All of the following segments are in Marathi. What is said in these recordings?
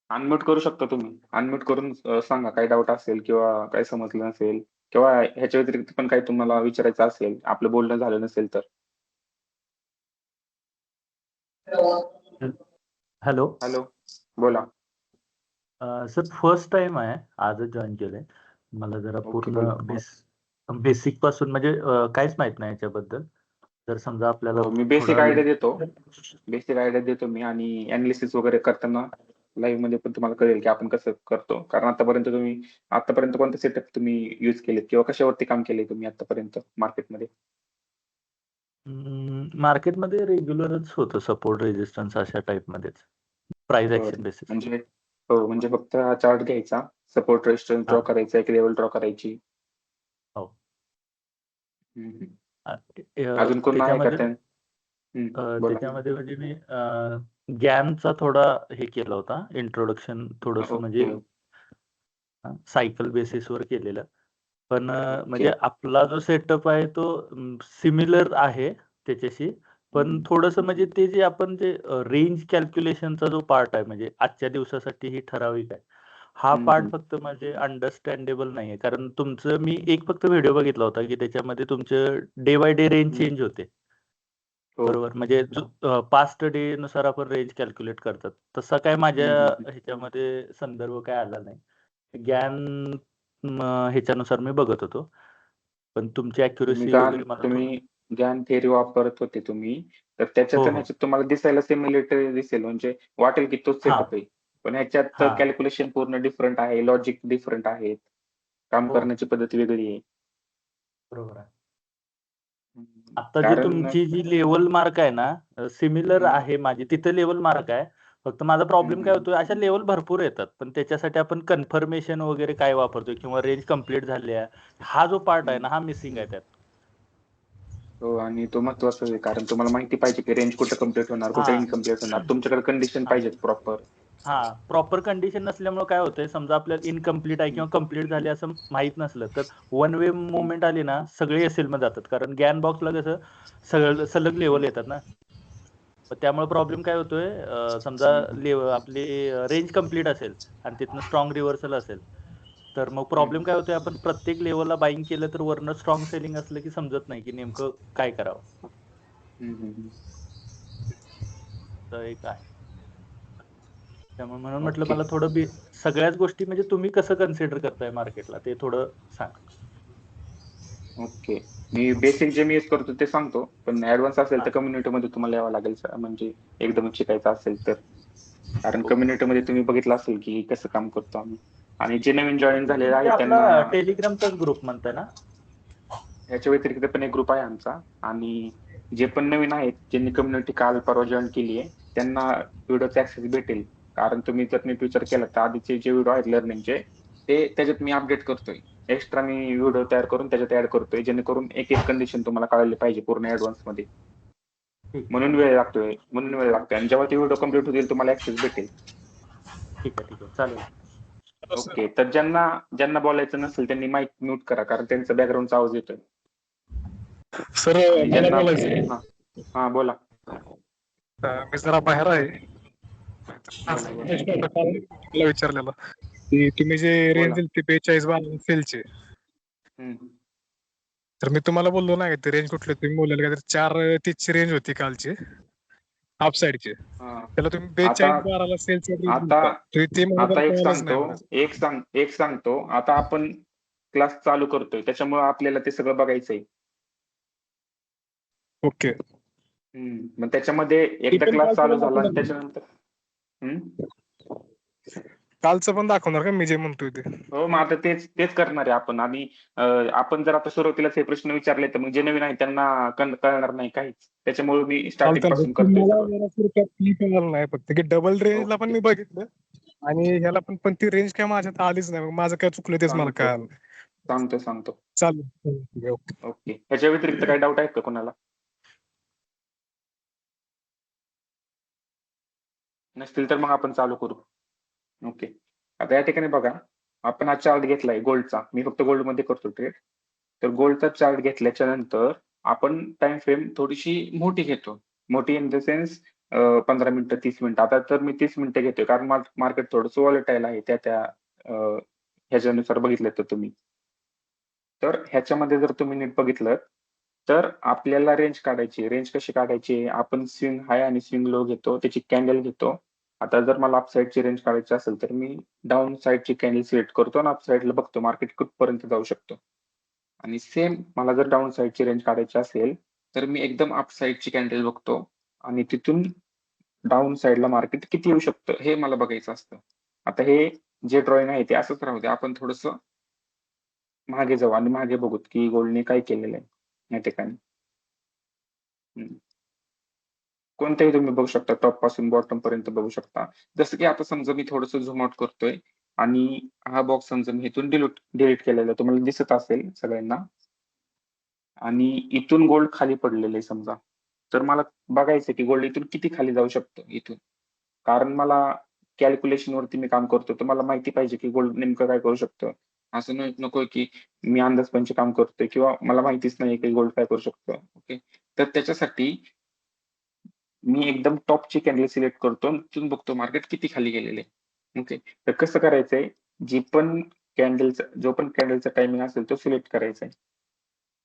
अनम्यूट करू शकता तुम्ही. अनम्यूट करून सांगा काय डाऊट असेल किंवा काय समजलं नसेल किंवा ह्याच्या व्यतिरिक्त पण काही तुम्हाला विचारायचं असेल, आपलं बोलणं झालं नसेल तर. हॅलो. हॅलो, बोला. सर फर्स्ट टाइम आहे, आजच जॉईन केलंय. मला जरा ओके, पूर्ण बोला. बेसिक पासून म्हणजे काहीच माहित नाही याच्याबद्दल. जर समजा आपल्याला मी थोडा बेसिक आयडिया वेळ देतो. बेसिक आयडिया देतो मी आणि अनालिसिस वगैरे करताना लाईव्ह मध्ये पण तुम्हाला कळेल की आपण कसं करतो. कारण आतापर्यंत कोणते सेटअप तुम्ही युज केलेत किंवा कशावरती काम केलंय तुम्ही आतापर्यंत मार्केटमध्ये? मार्केटमध्ये रेग्युलरच होतं, सपोर्ट रेजिस्टन्स अशा टाइप मध्येच, प्राइस ऍक्शन बेसिस. म्हणजे हो, म्हणजे फक्त हा चार्ट घ्यायचा, सपोर्ट रेजिस्टन्स ड्रॉ करायचा, एक लेवल ड्रॉ करायची. हो. अजून कोण आहे का त्याच्यामध्ये बोला. त्याच्यामध्ये म्हणजे मी गॅनचा थोडा हे केला होता, इंट्रोडक्शन थोडस, म्हणजे सायकल बेसिसवर केलेलं. पण म्हणजे आपला जो सेटअप आहे तो सिमिलर आहे त्याच्याशी, पण थोडंसं म्हणजे ते जे आपण जे रेंज कॅल्क्युलेशनचा जो पार्ट आहे, म्हणजे आजच्या दिवसासाठी ही ठराविक आहे, हा पार्ट फक्त म्हणजे अंडरस्टँडेबल नाहीये. कारण तुमचं मी एक फक्त व्हिडिओ बघितला होता की त्याच्यामध्ये तुमचं day by day range change होते. बरोबर, म्हणजे पास्ट डे नुसार आपण रेंज कॅल्क्युलेट करतात. तसा काय माझ्या ह्याच्यामध्ये संदर्भ काय आला नाही. ज्ञान ह्याच्यानुसार मी बघत होतो, पण तुमची अॅक्युरसी वगैरे मला तुम्ही ज्ञान थेअरी वापरत होते तुम्ही, तर त्याच्यात आणि ह्याच्यात तुम्हाला दिसायला सिमिलरिटी दिसेल, म्हणजे वाटेल की तोच सेटअप आहे. पण ह्याच्यात कॅल्क्युलेशन पूर्ण डिफरंट आहे, लॉजिक डिफरंट आहेत, काम करण्याची पद्धत वेगळी आहे. बरोबर आहे. आता जी तुमची जी लेवल मार्क आहे ना, सिमिलर आहे माझी, तिथे लेवल मार्क आहे. फक्त माझा प्रॉब्लेम काय होतोय, अशा लेवल भरपूर येतात, पण त्याच्यासाठी आपण कन्फर्मेशन वगैरे काय वापरतोय किंवा रेंज कंप्लीट झाली आहे, हा जो पार्ट आहे ना, हा मिसिंग आहे त्यात. हो, आणि तो महत्वाचा आहे, कारण तुम्हाला माहिती पाहिजे की रेंज कुठे कम्प्लीट होणार, कुठे इनकम्प्लीट होणार. तुमच्याकडे कंडिशन पाहिजेत प्रॉपर. प्रॉपर कंडिशन नसल्यामुळे काय होतंय, समजा आपल्याला इनकम्प्लीट आहे किंवा कंप्लीट झाले असं माहित नसलं तर वन वे मुवमेंट आली ना, सगळे एसएल मध्ये जातात. कारण गॅन बॉक्सला कसं सलग लेवल येतात ना, त्यामुळे प्रॉब्लेम काय होतोय, समजा आपली रेंज कंप्लीट असेल आणि तिथनं स्ट्रॉंग रिव्हर्सल असेल, तर मग प्रॉब्लेम काय होतोय, आपण प्रत्येक लेवलला बाईंग केलं तर वरनं स्ट्रॉंग सेलिंग असलं की समजत नाही की नेमकं काय करावं. तर एक आहे, त्यामुळे म्हणून म्हटलं मला थोडं सगळ्याच गोष्टी म्हणजे तुम्ही कसं कन्सिडर करताय मार्केटला ते थोडं सांग. ओके, मी बेसिक जे मी यूज करतो ते सांगतो, पण ऍडव्हान्स असेल तर कम्युनिटीमध्ये तुम्हाला यावं लागेल, म्हणजे एकदम शिकायचं असेल तर. कारण कम्युनिटीमध्ये तुम्ही बघितलं असेल की कसं काम करतो आम्ही, आणि जे नवीन जॉईन झालेले आहेत त्यांना टेलिग्रामचाच ग्रुप म्हणताय ना? याच्या व्यतिरिक्त पण एक ग्रुप आहे आमचा, आणि जे पण नवीन आहेत ज्यांनी कम्युनिटी काल परवा जॉईन केली आहे त्यांना व्हिडिओचा ऍक्सेस भेटेल. कारण तुम्ही जर नीट विचार केला तर आधीचे जे व्हिडिओ आहेत लर्निंगचे, ते त्याच्यात मी अपडेट करतोय. एक्स्ट्रा मी व्हिडिओ तयार करून त्याच्यात ऍड करतोय, जेणेकरून एक एक कंडिशन तुम्हाला कळायला पाहिजे पूर्ण ऍडव्हान्स मध्ये. म्हणून वेळ लागतोय आणि जेव्हा ते व्हिडिओ कम्प्लीट होतील तुम्हाला ऍक्सेस भेटेल. ठीक आहे, चालेल. ओके, तर ज्यांना बोलायचं नसेल त्यांनी माईक म्यूट करा, कारण त्यांचा बॅकग्राऊंडचा आवाज येतोय. सर मला बोलायचं. हा, बोला. मी जरा बाहेर आहे. मला विचारलेलं की तुम्ही जे रेंज दिली ती 42 सेलचे, तर मी तुम्हाला बोललो ना ते रेंज कुठले, तुम्ही बोललेलं का 4:30ची रेंज होती कालची हाफ साईडची, त्याला तुम्ही 42-12ला सेलचं आता एक सांगतो, आता आपण क्लास चालू करतोय त्याच्यामुळे आपल्याला ते सगळं बघायचंय. ओके. मग त्याच्यामध्ये एकदा क्लास चालू झाला आणि त्याच्यानंतर कालचं पण दाखवणार का मी जे म्हणतोय ते? हो, मग आता तेच करणार आहे आपण. आणि आपण जर आता सुरुवातीलाच हे प्रश्न विचारले तर मग जे नवीन आहे त्यांना कळणार नाही काहीच. त्याच्यामुळे मी स्टार्टिंग पासून करतोय. नाही फक्त की डबल रेंजला पण मी बघितलं आणि ह्याला पण ती रेंज काय माझ्यात आलीच नाही. माझं काय चुकलं तेच मला कळालं. सांगतो. चालेल. ओके. ह्याच्या व्यतिरिक्त काही डाऊट आहेत का कोणाला? नसतील तर मग आपण चालू करू. ओके, आता या ठिकाणी बघा, आपण हा चार्ट घेतलाय गोल्डचा. मी फक्त गोल्ड मध्ये करतो ट्रेड. तर गोल्डचा चार्ट घेतल्याच्या नंतर आपण टाइम फ्रेम थोडीशी मोठी घेतो. मोठी इन द सेन्स 15 मिनिटं 30 मिनिटं. आता तर मी 30 मिनिटं घेतोय कारण मार्केट थोडंसं व्हॉलेटाईल आहे त्या ह्याच्यानुसार बघितलं तर तुम्ही. तर ह्याच्यामध्ये जर तुम्ही नीट बघितलं तर आपल्याला रेंज काढायची. रेंज कशी काढायची? आपण स्विंग हाय आणि स्विंग लो घेतो, त्याची कॅन्डल घेतो. आता जर मला अप साईडची रेंज काढायची असेल तर मी डाऊन साईडची कॅन्डल सिलेक्ट करतो आणि अप साईडला बघतो मार्केट कुठपर्यंत जाऊ शकतो. आणि सेम मला जर डाऊन साईडची रेंज काढायची असेल तर मी एकदम अप साईडची कॅन्डल बघतो आणि तिथून डाऊन साईडला मार्केट किती येऊ शकतं हे मला बघायचं असतं. आता हे जे ड्रॉइंग आहे ते असंच राहू दे. आपण थोडंसं मागे जाऊ आणि मागे बघूत की गोल्डने काय केलेलं आहे या ठिकाणी. कोणत्याही तुम्ही बघू शकता, टॉप पासून बॉटम पर्यंत बघू शकता. जसं की आता समजा मी थोडंसं झूम आउट करतोय आणि हा बॉक्स समजा मी इथून डिलीट केलेला तुम्हाला दिसत असेल सगळ्यांना. आणि इथून गोल्ड खाली पडलेलं आहे समजा. तर मला बघायचं की गोल्ड इथून किती खाली जाऊ शकतो इथून. कारण मला कॅल्क्युलेशन वरती मी काम करतो, तर मला माहिती पाहिजे की गोल्ड नेमकं काय करू शकतं. असं नकोय की मी अंदाजपंच काम करतोय किंवा मला माहितीच नाही की गोल्ड काय करू शकतं. ओके. तर त्याच्यासाठी मी एकदम टॉपची कॅन्डल सिलेक्ट करतो आणि तिथून बघतो मार्केट किती खाली गेलेले. ओके. तर कसं करायचंय, जो पण कॅन्डलचा टायमिंग असेल तो सिलेक्ट करायचा आहे.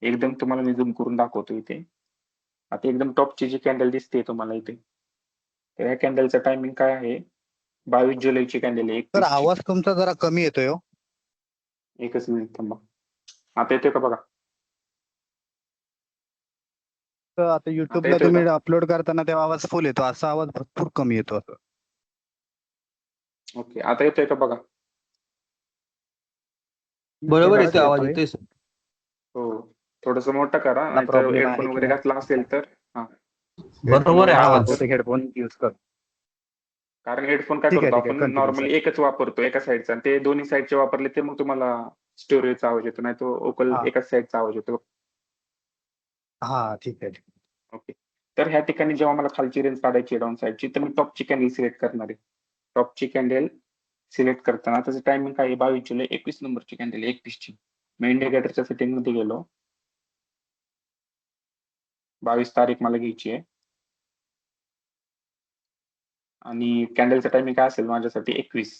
एकदम तुम्हाला मी झूम करून दाखवतो इथे. आता एकदम टॉपची जी कॅन्डल दिसते तुम्हाला इथे, तर या कॅन्डलचा टायमिंग काय आहे? 22 जुलैची कॅन्डल आहे, तर 21 ची. आवाज तुमचा जरा कमी येतोय हो. एकच मिनिट थांबा. आता येतोय का बघा? तर आता आता युट्यूबला येतोय तुम्ही का? अपलोड करताना तेव्हा आवाज फुल येतो, असा आवाज भरपूर कमी येतो असं. ओके. आता येतोय का बघा? बरोबर जराच येतोय आवाज येतोय. येतोय सर. हो. थोडंसं मोठं करा, नाहीतर प्रॉब्लेम हेडफोन आहे वगैरे किंवा घातला असेल तर. हा. हेडफोन बरोबर आहे वगैरे हा असेल आवाज. तर. बहुतेक हेडफोन युज कर. कारण हेडफोन काय ठीक आहे करतो ठीक आहे, आपण कंटिन्यू नॉर्मली सर. एकच वापरतो एका साईडचा, आणि ते दोन्ही साईडचे वापरले ते मग तुम्हाला स्टोरेजचा आवाज येतो, नाही तो ओकल हा एकाच साईडचा आवाज येतो. हा ठीक आहे. ओके. तर ह्या ठिकाणी जेव्हा मला खालची रेंज काढायची डाऊन साईडची, तर मी टॉपची कॅन्डल सिलेक्ट करणार आहे. टॉपची कॅन्डल सिलेक्ट करताना त्याचं टायमिंग काय आहे? 22 जुलै 21 नंबरची कॅन्डल आहे, 21 ची. मी इंडिकेटरच्या सेटिंग मध्ये गेलो. 22 तारीख मला घ्यायची आहे आणि कॅन्डलचा टायमिंग काय असेल माझ्यासाठी? 21.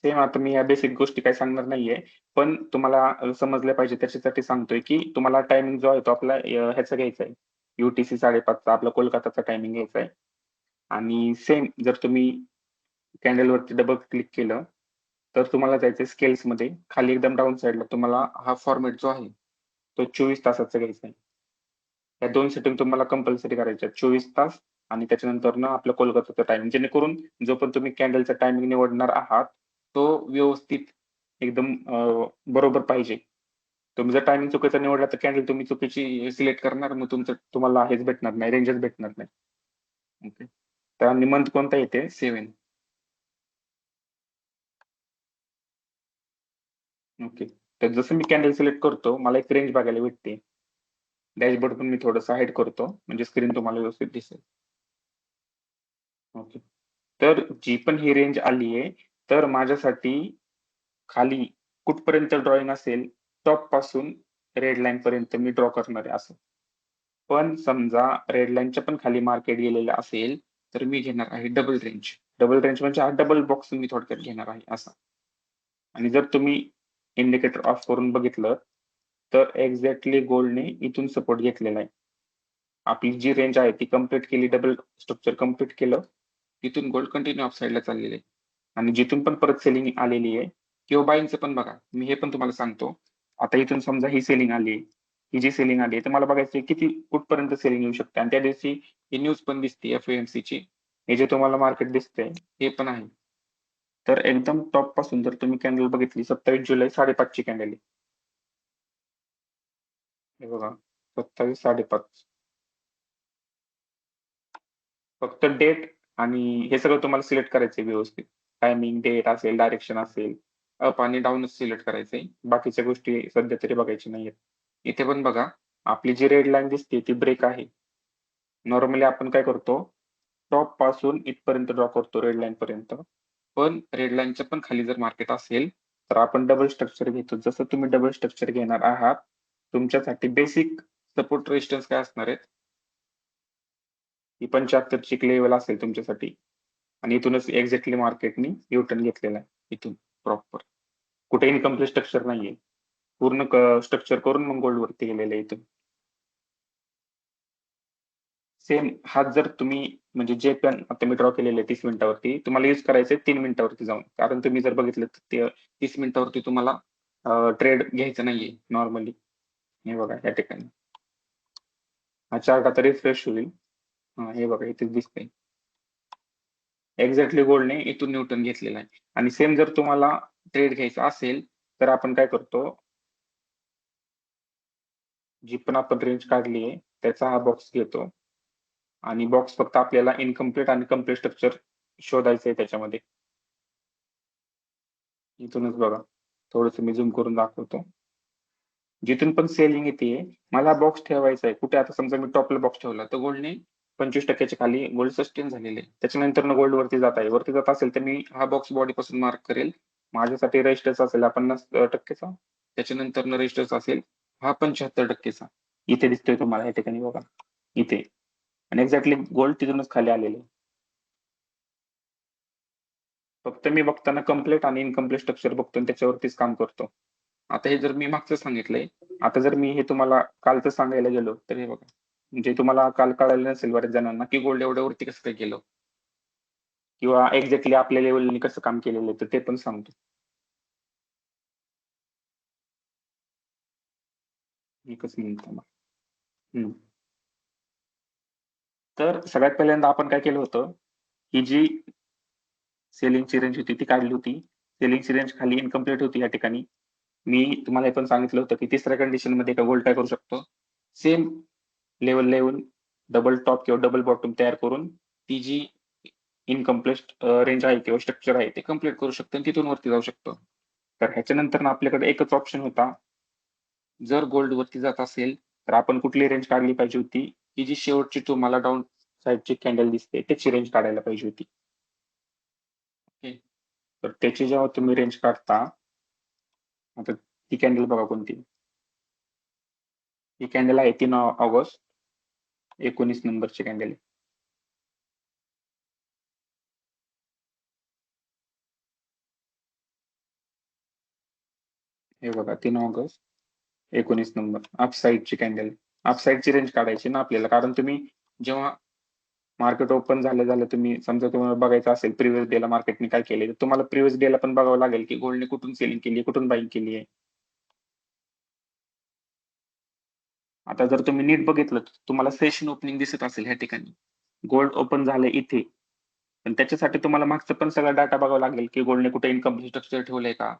सेम आता मी या बेसिक गोष्टी काही सांगणार नाहीये, पण तुम्हाला समजल्या पाहिजे त्याच्यासाठी सांगतोय की तुम्हाला टायमिंग जो आहे तो आपला ह्याचा घ्यायचा आहे. UTC 5:30चा आपला कोलकाताचा टायमिंग घ्यायचा आहे. आणि सेम जर तुम्ही कॅन्डलवरती डबल क्लिक केलं तर तुम्हाला जायचंय स्केल्समध्ये. खाली एकदम डाऊन साईडला तुम्हाला हा फॉर्मॅट जो आहे तो 24 तासाचा घ्यायचा आहे. या 2 सेटिंग तुम्हाला कंपल्सरी करायच्या आहेत. 24 तास आणि त्याच्यानंतर ना आपलं कोलकाताचा टायमिंग, जेणेकरून जो पण तुम्ही कॅन्डलचा टायमिंग निवडणार आहात तो व्यवस्थित एकदम बरोबर पाहिजे. तुम्ही जर टायमिंग चुकीचा निवडला तर कॅन्डल तुम्ही चुकीची सिलेक्ट करणार, मग तुम्हाला हेच भेटणार नाही, रेंजच भेटणार नाही. ओके. तर आणि मंथ कोणता येते? 7. ओके. तर जसं मी कॅन्डल सिलेक्ट करतो मला एक रेंज बघायला भेटते. डॅशबोर्ड पण मी थोडंसं हाईड करतो म्हणजे स्क्रीन तुम्हाला व्यवस्थित दिसेल. ओके. तर जी पण ही रेंज आली आहे, तर माझ्यासाठी खाली कुठपर्यंत ड्रॉइंग असेल, टॉप पासून रेड लाईन पर्यंत मी ड्रॉ करणार आहे असं. पण समजा रेड लाईनच्या पण खाली मार्केट गेलेलं असेल, तर मी घेणार आहे डबल रेंज. डबल रेंज म्हणजे हा डबल बॉक्स मी थोडक्यात घेणार आहे असा. आणि जर तुम्ही इंडिकेटर ऑफ करून बघितलं तर एक्झॅक्टली गोल्डने इथून सपोर्ट घेतलेला आहे. आपली जी रेंज आहे ती कंप्लीट केली, डबल स्ट्रक्चर कंप्लीट केलं, तिथून गोल्ड कंटिन्यू ऑफ साईडला चाललेलं आहे. आणि जिथून पण परत सेलिंग आलेली आहे किंवा बाईंगचं पण बघा, मी हे पण तुम्हाला सांगतो. आता इथून समजा ही सेलिंग आली, ही जी सेलिंग आली तर मला बघायचं किती कुठपर्यंत सेलिंग येऊ शकते. आणि त्या दिवशी ही न्यूज पण दिसते FOMC ची. हे जे तुम्हाला मार्केट दिसतंय हे पण आहे. तर एकदम टॉप पासून जर तुम्ही कॅन्डल बघितली 27 जुलै 5:30 ची कॅन्डल आहे. हे बघा 27 5:30. फक्त डेट आणि हे सगळं तुम्हाला सिलेक्ट करायचंय व्यवस्थित. टायमिंग, डेट असेल, डायरेक्शन असेल, अप आणि डाऊनच सिलेक्ट करायचंय. बाकीच्या गोष्टी सध्या तरी बघायच्या नाहीयेत. इथे पण बघा आपली जी रेड लाईन दिसते ती ब्रेक आहे. नॉर्मली आपण काय करतो, टॉप पासून इथपर्यंत ड्रॉ करतो रेड लाईन पर्यंत. पण रेड लाईनच्या पण खाली जर मार्केट असेल तर आपण डबल स्ट्रक्चर घेतो. जसं तुम्ही डबल स्ट्रक्चर घेणार आहात, तुमच्यासाठी बेसिक सपोर्ट रेजिस्टन्स काय असणार आहेत? ही 75ची लेवल असेल तुमच्यासाठी आणि इथूनच एक्झॅक्टली मार्केटनी युटर्न घेतलेला आहे इथून प्रॉपर. कुठे इनकम्प्लीट स्ट्रक्चर नाहीये, पूर्ण स्ट्रक्चर करून मग गोल्ड वरती गेलेलं आहे इथून. सेम हा जर तुम्ही म्हणजे जे पण आता मी ड्रॉ केलेलं आहे 30 मिनिटावरती, तुम्हाला यूज करायचंय 3 मिनिटावरती जाऊन. कारण तुम्ही जर बघितलं तर ते 30 मिनिटावरती तुम्हाला ट्रेड घ्यायचं नाहीये नॉर्मली. हे बघा या ठिकाणी हा चार्ट आता रिफ्रेश होईल. हे बघा इथे दिसतंय एक्झॅक्टली गोल्डने इथून न्यूटन घेतलेला आहे. आणि सेम जर तुम्हाला ट्रेड घ्यायचा असेल तर आपण काय करतो, जी पण आपण रेंज काढली आहे त्याचा हा बॉक्स घेतो आणि बॉक्स फक्त आपल्याला इनकम्प्लीट आणि कम्प्लीट स्ट्रक्चर शोधायचं आहे त्याच्यामध्ये. इथूनच बघा, थोडस मी झूम करून दाखवतो. जिथून पण सेलिंग येते मला बॉक्स ठेवायचा आहे कुठे. आता समजा मी टॉपला बॉक्स ठेवला तर गोल्डने 25% खाली गोल्ड सस्टेन झालेले, त्याच्यानंतर गोल्ड वरती जात आहे. वरती जात असेल तर मी हा बॉक्स बॉडी पासून मार्क करेल. माझ्यासाठी रेजिस्टन्स असेल 50%चा, त्याच्यानंतर रेजिस्टन्स असेल हा 75%चा. इथे दिसतोय तुम्हाला या ठिकाणी बघा इथे. आणि एक्झॅक्टली गोल्ड तिथूनच खाली आलेले. फक्त मी बघताना कम्प्लीट आणि इनकम्प्लीट स्ट्रक्चर बघतो आणि त्याच्यावरतीच काम करतो. आता हे जर मी मागचं सांगितलंय, आता जर मी हे तुम्हाला कालचं सांगायला गेलो तर हे बघा, म्हणजे तुम्हाला काल कळालं नसेल बऱ्याच जणांना की गोल्ड एवढ्या वरती कसं काय गेलं किंवा एक्झॅक्टली आपल्या लेवलनी कसं काम केलेलं आहे, तर ते पण सांगतो. एकच मिनिट थांबा. तर सगळ्यात पहिल्यांदा आपण काय केलं होतं, ही जी सेलिंगची रेंज होती ती काढली होती. सेलिंगची रेंज खाली इनकम्प्लीट होती या ठिकाणी. मी तुम्हाला हे पण सांगितलं होतं की तिसऱ्या कंडिशन मध्ये का गोल्ड काय करू शकतो, सेम लेवल येऊन डबल टॉप किंवा डबल बॉटम तयार करून ती जी इनकम्प्लीट रेंज आहे किंवा स्ट्रक्चर आहे ते कम्प्लीट करू शकतो आणि तिथून वरती जाऊ शकतो. तर ह्याच्यानंतर आपल्याकडे एकच ऑप्शन होता, जर गोल्ड वरती जात असेल तर आपण कुठली रेंज काढली पाहिजे होती, की जी शेवटची तुम्हाला डाऊन साईडची कॅन्डल दिसते त्याची रेंज काढायला पाहिजे होती. ओके, तर त्याची जेव्हा तुम्ही रेंज काढता, आता ती कॅन्डल बघा कोणती. ही कॅन्डल आहे 3 ऑगस्ट 19 नंबरची कॅन्डल आहे. हे बघा 3 ऑगस्ट 19 नंबर अप साईडची कॅन्डल. अप साईडची रेंज काढायची ना आपल्याला, कारण तुम्ही जेव्हा मार्केट ओपन झालं तुम्ही समजा तुम्हाला बघायचं असेल प्रिव्हियस डेला मार्केटने काय केले, तर तुम्हाला प्रिव्हियस डेला पण बघावं लागेल की गोल्डने कुठून सेलिंग केली आहे, कुठून बाईंग केली आहे. आता जर तुम्ही नीट बघितलं तर तुम्हाला सेशन ओपनिंग दिसत असेल ह्या ठिकाणी, गोल्ड ओपन झालं इथे. पण त्याच्यासाठी तुम्हाला मागचं पण सगळा डाटा बघावा लागेल की गोल्डने कुठे इनकम्प्लीट स्ट्रक्चर ठेवलंय का,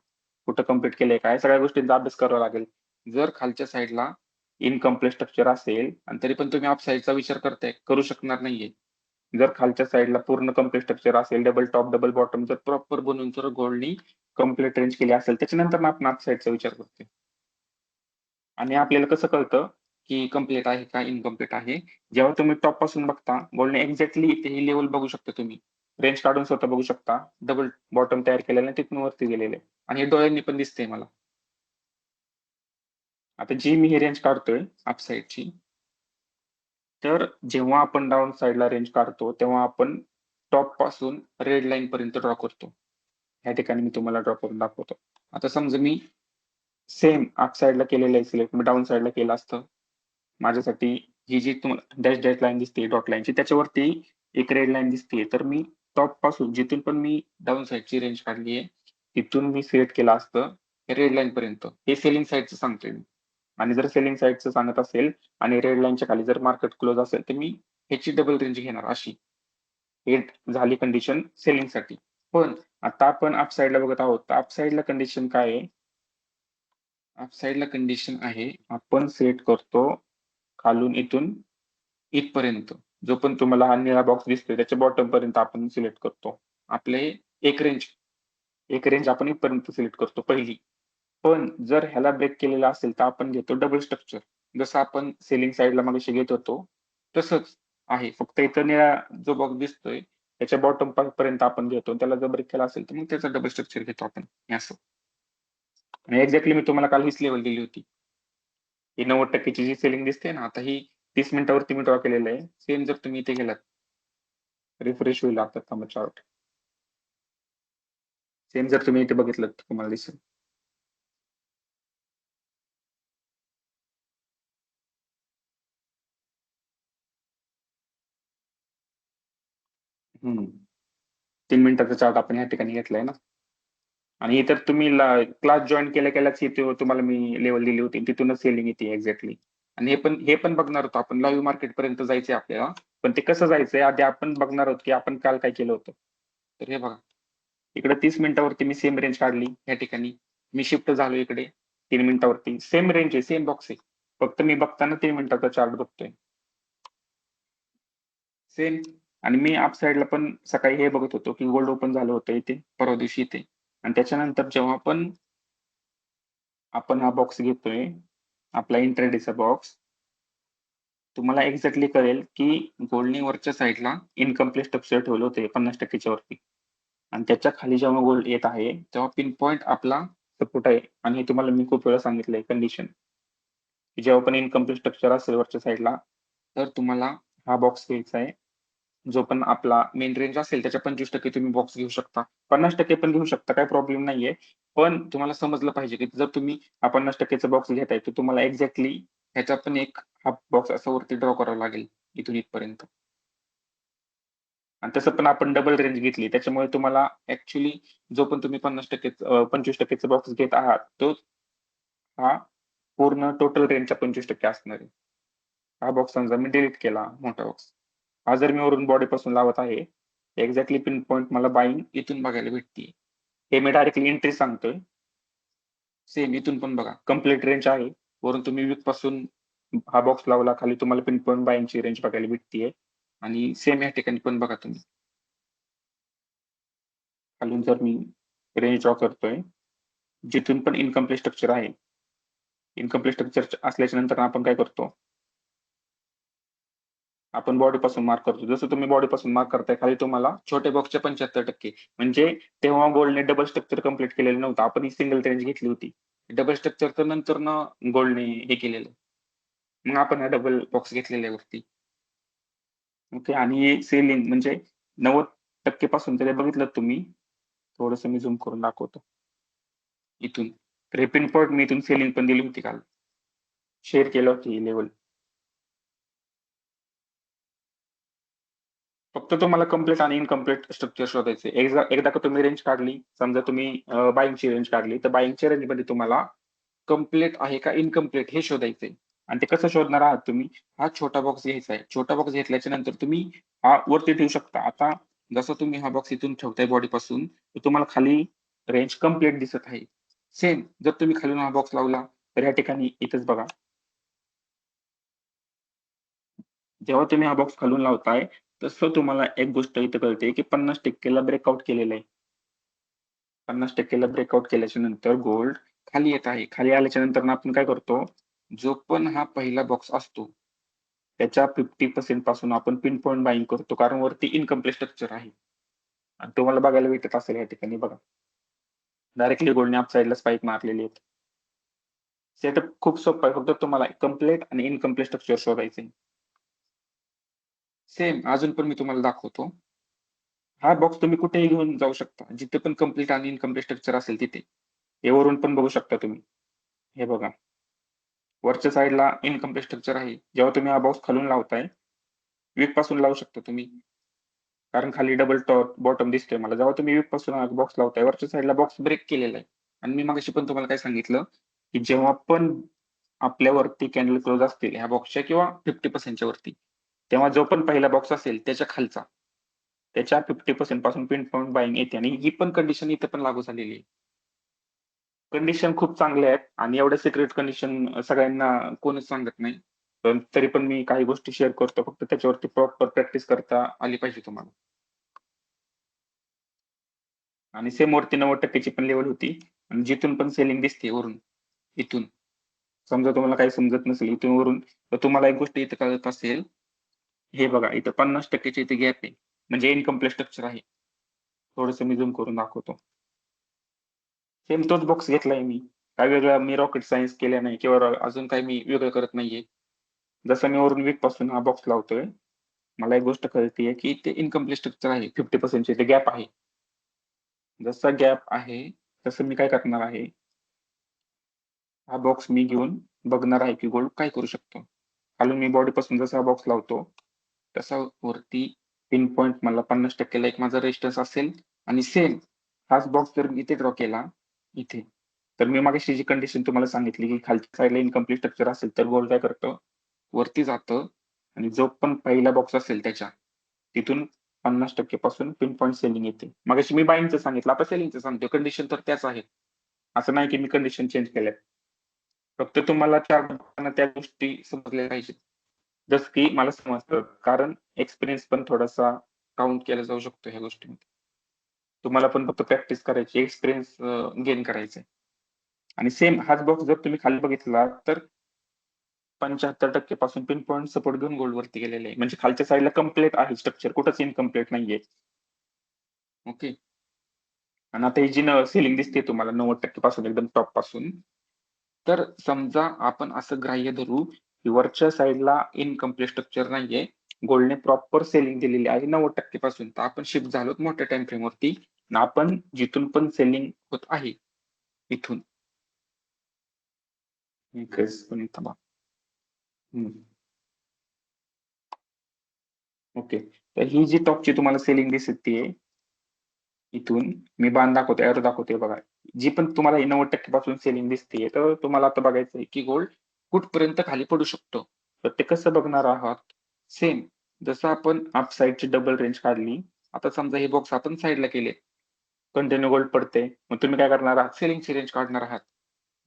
कुठं कम्प्लीट केलंय का, या सगळ्या गोष्टींचा अभ्यास करावा लागेल. जर खालच्या साईडला इनकम्प्लीट स्ट्रक्चर असेल आणि तरी पण तुम्ही अप साईडचा विचार करताय, करू शकणार नाहीये. जर खालच्या साईडला पूर्ण कम्प्लीट स्ट्रक्चर असेल, डबल टॉप डबल बॉटम जर प्रॉपर बनवून जर गोल्डनी कम्प्लीट रेंज केली असेल, त्याच्यानंतर आपण अप साईडचा विचार करतोय. आणि आपल्याला कसं कळतं की कम्प्लीट आहे का इनकम्प्लीट आहे, जेव्हा तुम्ही टॉप पासून बघता गोल्डने एक्झॅक्टली इथे ही लेवल बघू शकता, तुम्ही रेंज काढून स्वतः बघू शकता, डबल बॉटम तयार केलेलं आहे तिथून वरती गेलेले आणि हे डोळ्यांनी पण दिसतंय मला. आता जी मी ही रेंज काढतोय अप साईडची, तर जेव्हा आपण डाऊन साईडला रेंज काढतो तेव्हा आपण टॉप पासून रेड लाईन पर्यंत ड्रॉ करतो. ह्या ठिकाणी मी तुम्हाला ड्रॉ करून दाखवतो. आता समजा मी सेम अप साईडला केलेलं आहे सिलेक्ट, मी डाऊन साईडला केलं असतं, माझ्यासाठी ही जी तुम्हाला डॅश डॅश लाईन दिसते डॉट लाईनची त्याच्यावरती एक रेड लाईन दिसते, तर मी टॉप पासून जिथून पण मी डाऊन साईडची रेंज काढली आहे तिथून मी सिलेक्ट केलं असतं रेड लाईन पर्यंत. हे सेलिंग साईडचं सांगतोय मी. आणि जर सेलिंग साईडचं सांगत असेल आणि रेड लाईनच्या खाली जर मार्केट क्लोज असेल तर मी ह्याची डबल रेंज घेणार अशी. हे झाली कंडिशन सेलिंग साठी. पण आता आपण अप साईडला बघत आहोत, तर अप साईडला कंडिशन काय आहे, अप साईडला कंडिशन आहे आपण सेट करतो खालून इथून इथपर्यंत, जो पण तुम्हाला हा निळा बॉक्स दिसतोय त्याच्या बॉटम पर्यंत आपण सिलेक्ट करतो. आपले एक रेंज आपण इथपर्यंत सिलेक्ट करतो पहिली. पण जर ह्याला ब्रेक केलेला असेल तर आपण घेतो डबल स्ट्रक्चर, जसं आपण सेलिंग साईडला मागे घेत होतो तसंच आहे, फक्त इथं निळा जो बॉक्स दिसतोय त्याच्या बॉटम पर्यंत आपण घेतो, त्याला जर ब्रेक केला असेल तर मग त्याचा डबल स्ट्रक्चर घेतो आपण असं. आणि एक्झॅक्टली मी तुम्हाला काल हीच लेवल दिली होती. ही 90%ची जी सेलिंग दिसते ना, आता ही 30 मिनिटावरती मी ड्रॉ केलेलं आहे. सेम जर तुम्ही इथे गेलात रिफ्रेश होईल आता थांबा चार्ट. सेम जर तुम्ही इथे बघितलं तर तुम्हाला दिसेल. हम्म 3 मिनिटाचा चार्ट आपण या ठिकाणी घेतलाय ना. आणि इतर तुम्ही क्लास जॉईन केल्या केल्याच इथे तुम्हाला मी लेवल दिली होती तिथूनच सेलिंग येते एक्झॅक्टली. आणि हे पण बघणार होतो आपण लाईव्ह मार्केट पर्यंत जायचंय आपल्याला. पण ते कसं जायचंय आधी आपण बघणार आहोत की आपण काल काय केलं होतं. तर हे बघा इकडे 30 मिनिटावरती मी सेम रेंज काढली या ठिकाणी. मी शिफ्ट झालो इकडे 3 मिनिटावरती सेम रेंज आहे सेम बॉक्स आहे. फक्त मी बघताना 3 मिनिटाचा चार्ट बघतोय सेम. आणि मी अप साईडला पण सकाळी हे बघत होतो की गोल्ड ओपन झालं होतं इथे परवा दिवशी इथे. आणि त्याच्यानंतर जेव्हा आपण हा बॉक्स घेतोय आपला इंट्राडेचा बॉक्स, तुम्हाला एक्झॅक्टली कळेल की गोल्डने वरच्या साईडला इनकम्प्लीट स्ट्रक्चर ठेवलं होते 50% वरती. आणि त्याच्या खाली जेव्हा गोल्ड येत आहे तेव्हा पिन पॉईंट आपला सपोर्ट आहे. आणि हे तुम्हाला मी खूप वेळा सांगितलंय कंडिशन की जेव्हा पण इनकम्प्लीट स्ट्रक्चर असेल वरच्या साईडला तर तुम्हाला हा बॉक्स घ्यायचा आहे. जो पण आपला मेन रेंज असेल त्याच्या 25% तुम्ही बॉक्स घेऊ शकता. 50% पण घेऊ शकता काही प्रॉब्लेम नाहीये. पण तुम्हाला समजलं पाहिजे की जर तुम्ही हा 50%चा बॉक्स घेताय तर तुम्हाला एक्झॅक्टली ह्याचा पण एक हा बॉक्स असा वरती ड्रॉ करावा लागेल इथून इथपर्यंत. आणि तसं पण आपण डबल रेंज घेतली त्याच्यामुळे तुम्हाला ऍक्च्युली जो पण तुम्ही 50% 25%चा बॉक्स घेत आहात तो हा पूर्ण टोटल रेंजच्या 25% असणार आहे. हा बॉक्स समजा मी डिलीट केला मोठा बॉक्स. हा जर मी वरून बॉडी पासून लावत आहे एक्झॅक्टली पिन पॉईंट मला बाईंग इथून बघायला भेटते. हे मी डायरेक्टली एंट्री सांगतोय. सेम इथून पण बघा कम्प्लीट रेंज आहे. वरून तुम्ही वीक पासून हा बॉक्स लावला खाली तुम्हाला पिन पॉईंट बाईंगची रेंज बघायला भेटतीये. आणि सेम या ठिकाणी पण बघा तुम्ही खालून जर मी रेंज ड्रॉ करतोय जिथून पण इनकम्प्लीट स्ट्रक्चर आहे. इनकम्प्लीट स्ट्रक्चर असल्याच्या नंतर आपण काय करतो आपण बॉडी पासून मार्क करतो. जसं तुम्ही बॉडी पासून मार्क करताय खाली तुम्हाला छोटे बॉक्सचे 75% म्हणजे तेव्हा गोल्डने डबल स्ट्रक्चर कंप्लीट केलेलं नव्हतं. आपण ही सिंगल रेंज घेतली होती. डबल स्ट्रक्चर नंतर ना गोल्डने हे केलेलं. मग आपण हा डबल बॉक्स घेतलेल्या वरती. ओके. आणि सेलिंग म्हणजे 90% पासून तरी बघितलं तुम्ही थोडस मी झूम करून दाखवतो इथून. तर हे पिन पॉईंट मी इथून सेलिंग पण दिली होती काल शेअर केलं होती ही लेवल. फक्त तुम्हाला कम्प्लीट आणि इनकम्प्लीट स्ट्रक्चर शोधायचे. एकदा का तुम्ही रेंज काढली समजा तुम्ही बाईंगची रेंज काढली तर बाईंगच्या रेंज मध्ये तुम्हाला कम्प्लीट आहे का इनकम्प्लीट हे शोधायचंय. आणि ते कसं शोधणार आहात तुम्ही हा छोटा बॉक्स घ्यायचा आहे. छोटा बॉक्स घेतल्याच्या नंतर तुम्ही हा वरती ठेवू शकता. आता जसं तुम्ही हा बॉक्स इथून ठेवताय बॉडी पासून तर तुम्हाला खाली रेंज कम्प्लीट दिसत आहे. सेम जर तुम्ही खालून हा बॉक्स लावला तर या ठिकाणी इथेच बघा जेव्हा तुम्ही हा बॉक्स खालून लावताय तसं तुम्हाला एक गोष्ट इथं कळते की 50%ला ब्रेकआउट केलेलं आहे. 50%ला ब्रेकआउट केल्याच्या नंतर गोल्ड खाली येत आहे. खाली आल्याच्या नंतर आपण काय करतो जो पण हा पहिला बॉक्स असतो त्याच्या 50% पासून आपण पिन पॉईंट बाईंग करतो कारण वरती इनकम्प्लीट स्ट्रक्चर आहे. आणि तुम्हाला बघायला भेटत असेल या ठिकाणी बघा डायरेक्टली गोल्डने अप साईडला स्पाइक मारलेली आहेत. सेटअप खूप सोपं आहे. फक्त तुम्हाला कम्प्लीट आणि इनकम्प्लीट स्ट्रक्चर शोधायचे. सेम अजून पण मी तुम्हाला दाखवतो. हा बॉक्स तुम्ही कुठेही घेऊन जाऊ शकता. जिथे पण कम्प्लीट आणि इनकम्प्लीट स्ट्रक्चर असेल तिथे. हे वरून पण बघू शकता तुम्ही. हे बघा. वरच्या साईडला इनकम्प्लीट स्ट्रक्चर आहे. जेव्हा तुम्ही हा बॉक्स खालून लावताय, वीक पासून लावू शकता तुम्ही. कारण खाली डबल टॉप बॉटम दिसतोय मला. जेव्हा तुम्ही वीक पासून हा बॉक्स लावताय, वरच्या साईडला बॉक्स ब्रेक केलेला आहे. आणि मी मगाशी पण तुम्हाला काय सांगितलं, की जेव्हा पण आपल्यावरती कॅन्डल क्लोज असतील ह्या बॉक्सच्या किंवा 50% वरती, तेव्हा जो पण पहिला बॉक्स असेल त्याच्या खालचा त्याच्या 50% पासून पिन पॉईंट बाईंग येते. आणि ही पण कंडिशन इथे पण लागू झालेली आहे. कंडिशन खूप चांगल्या आहेत आणि एवढ्या सिक्रेट कंडिशन सगळ्यांना कोणच सांगत नाही. पण तरी पण मी काही गोष्टी शेअर करतो. फक्त त्याच्यावरती प्रॉपर प्रॅक्टिस करता आली पाहिजे तुम्हाला. आणि सेम वरती 90%ची पण लेवल होती. आणि जिथून पण सेलिंग दिसते वरून इथून समजा तुम्हाला काही समजत नसेल इथून वरून तर तुम्हाला एक गोष्ट इथे कळत असेल. हे बघा इथं 50% इथे गॅप आहे म्हणजे इनकम्प्लीट स्ट्रक्चर आहे. थोडस मी झूम करून दाखवतो. सेम तोच बॉक्स घेतलाय मी. काय वेगळं मी रॉकेट सायन्स केलं नाही किंवा अजून काही मी वेगळं करत नाहीये. जसं मी वरून वीक पासून हा बॉक्स लावतोय मला एक गोष्ट कळतीये की ते इनकम्प्लीट स्ट्रक्चर आहे, 50% ते गॅप आहे. जसा गॅप आहे तसं मी काय करणार आहे, हा बॉक्स मी घेऊन बघणार आहे की गोल्ड काय करू शकतो. खालून मी बॉडी पासून जसा बॉक्स लावतो तसा वरती पिन पॉईंट मला 50% ला एक माझा रेजिस्टन्स असेल, आणि सेम हाच बॉक्स जर मी इथे ड्रॉ केला इथे, तर मी मागाशी जी कंडिशन तुम्हाला सांगितली की खालच्या साईडला इनकम्प्लीट स्ट्रक्चर असेल तर गोल्ड काय करतं, वरती जातं आणि जो पण पहिला बॉक्स असेल त्याच्या तिथून 50% पासून पिन पॉईंट सेलिंग येते. मगाशी मी बाईंगचं सांगितलं, आता सेलिंगचं सांगतो. कंडिशन तर त्याच आहेत. असं नाही की मी कंडिशन चेंज केल्यात. फक्त तुम्हाला त्या गोष्टी समजल्या पाहिजेत. जसं की मला समजतं, कारण एक्सपिरियन्स पण थोडासा काउंट केला जाऊ शकतो ह्या गोष्टीमध्ये. तुम्हाला पण फक्त प्रॅक्टिस करायची, एक्सपिरियन्स गेन करायचा आहे. आणि सेम हाच बॉक्स जर तुम्ही खाली बघितला तर 75% पासून पिन पॉईंट सपोर्ट घेऊन गोल्ड वरती गेलेले आहे. म्हणजे खालच्या साईडला कम्प्लीट आहे स्ट्रक्चर, कुठंच इनकम्प्लीट नाहीये. ओके. आणि आता ही जी सेलिंग दिसते तुम्हाला 90% पासून एकदम टॉप पासून, तर समजा आपण असं ग्राह्य धरू की वरच्या साईडला इनकम्प्लीट स्ट्रक्चर नाहीये, गोल्डने प्रॉपर सेलिंग दिलेली आहे 90% पासून, तर आपण शिफ्ट झालो मोठ्या टाइम फ्रेम वरती आणि आपण जिथून पण सेलिंग होत आहे इथून थांबा. ओके, तर ही जी टॉपची तुम्हाला सेलिंग दिसते इथून मी बाण दाखवतोय, एरो दाखवतोय बघा, जी पण तुम्हाला 90% पासून सेलिंग दिसते, तर तुम्हाला आता बघायचं आहे की गोल्ड कुठपर्यंत खाली पडू शकतो. तर ते कसं बघणार आहात, सेम जसं आपण अप साईडची डबल रेंज काढली, आता समजा हे बॉक्स आपण साईडला केले, कंटिन्यू गोल्ड पडते, मग तुम्ही काय करणार आहात, सेलिंगची रेंज काढणार आहात.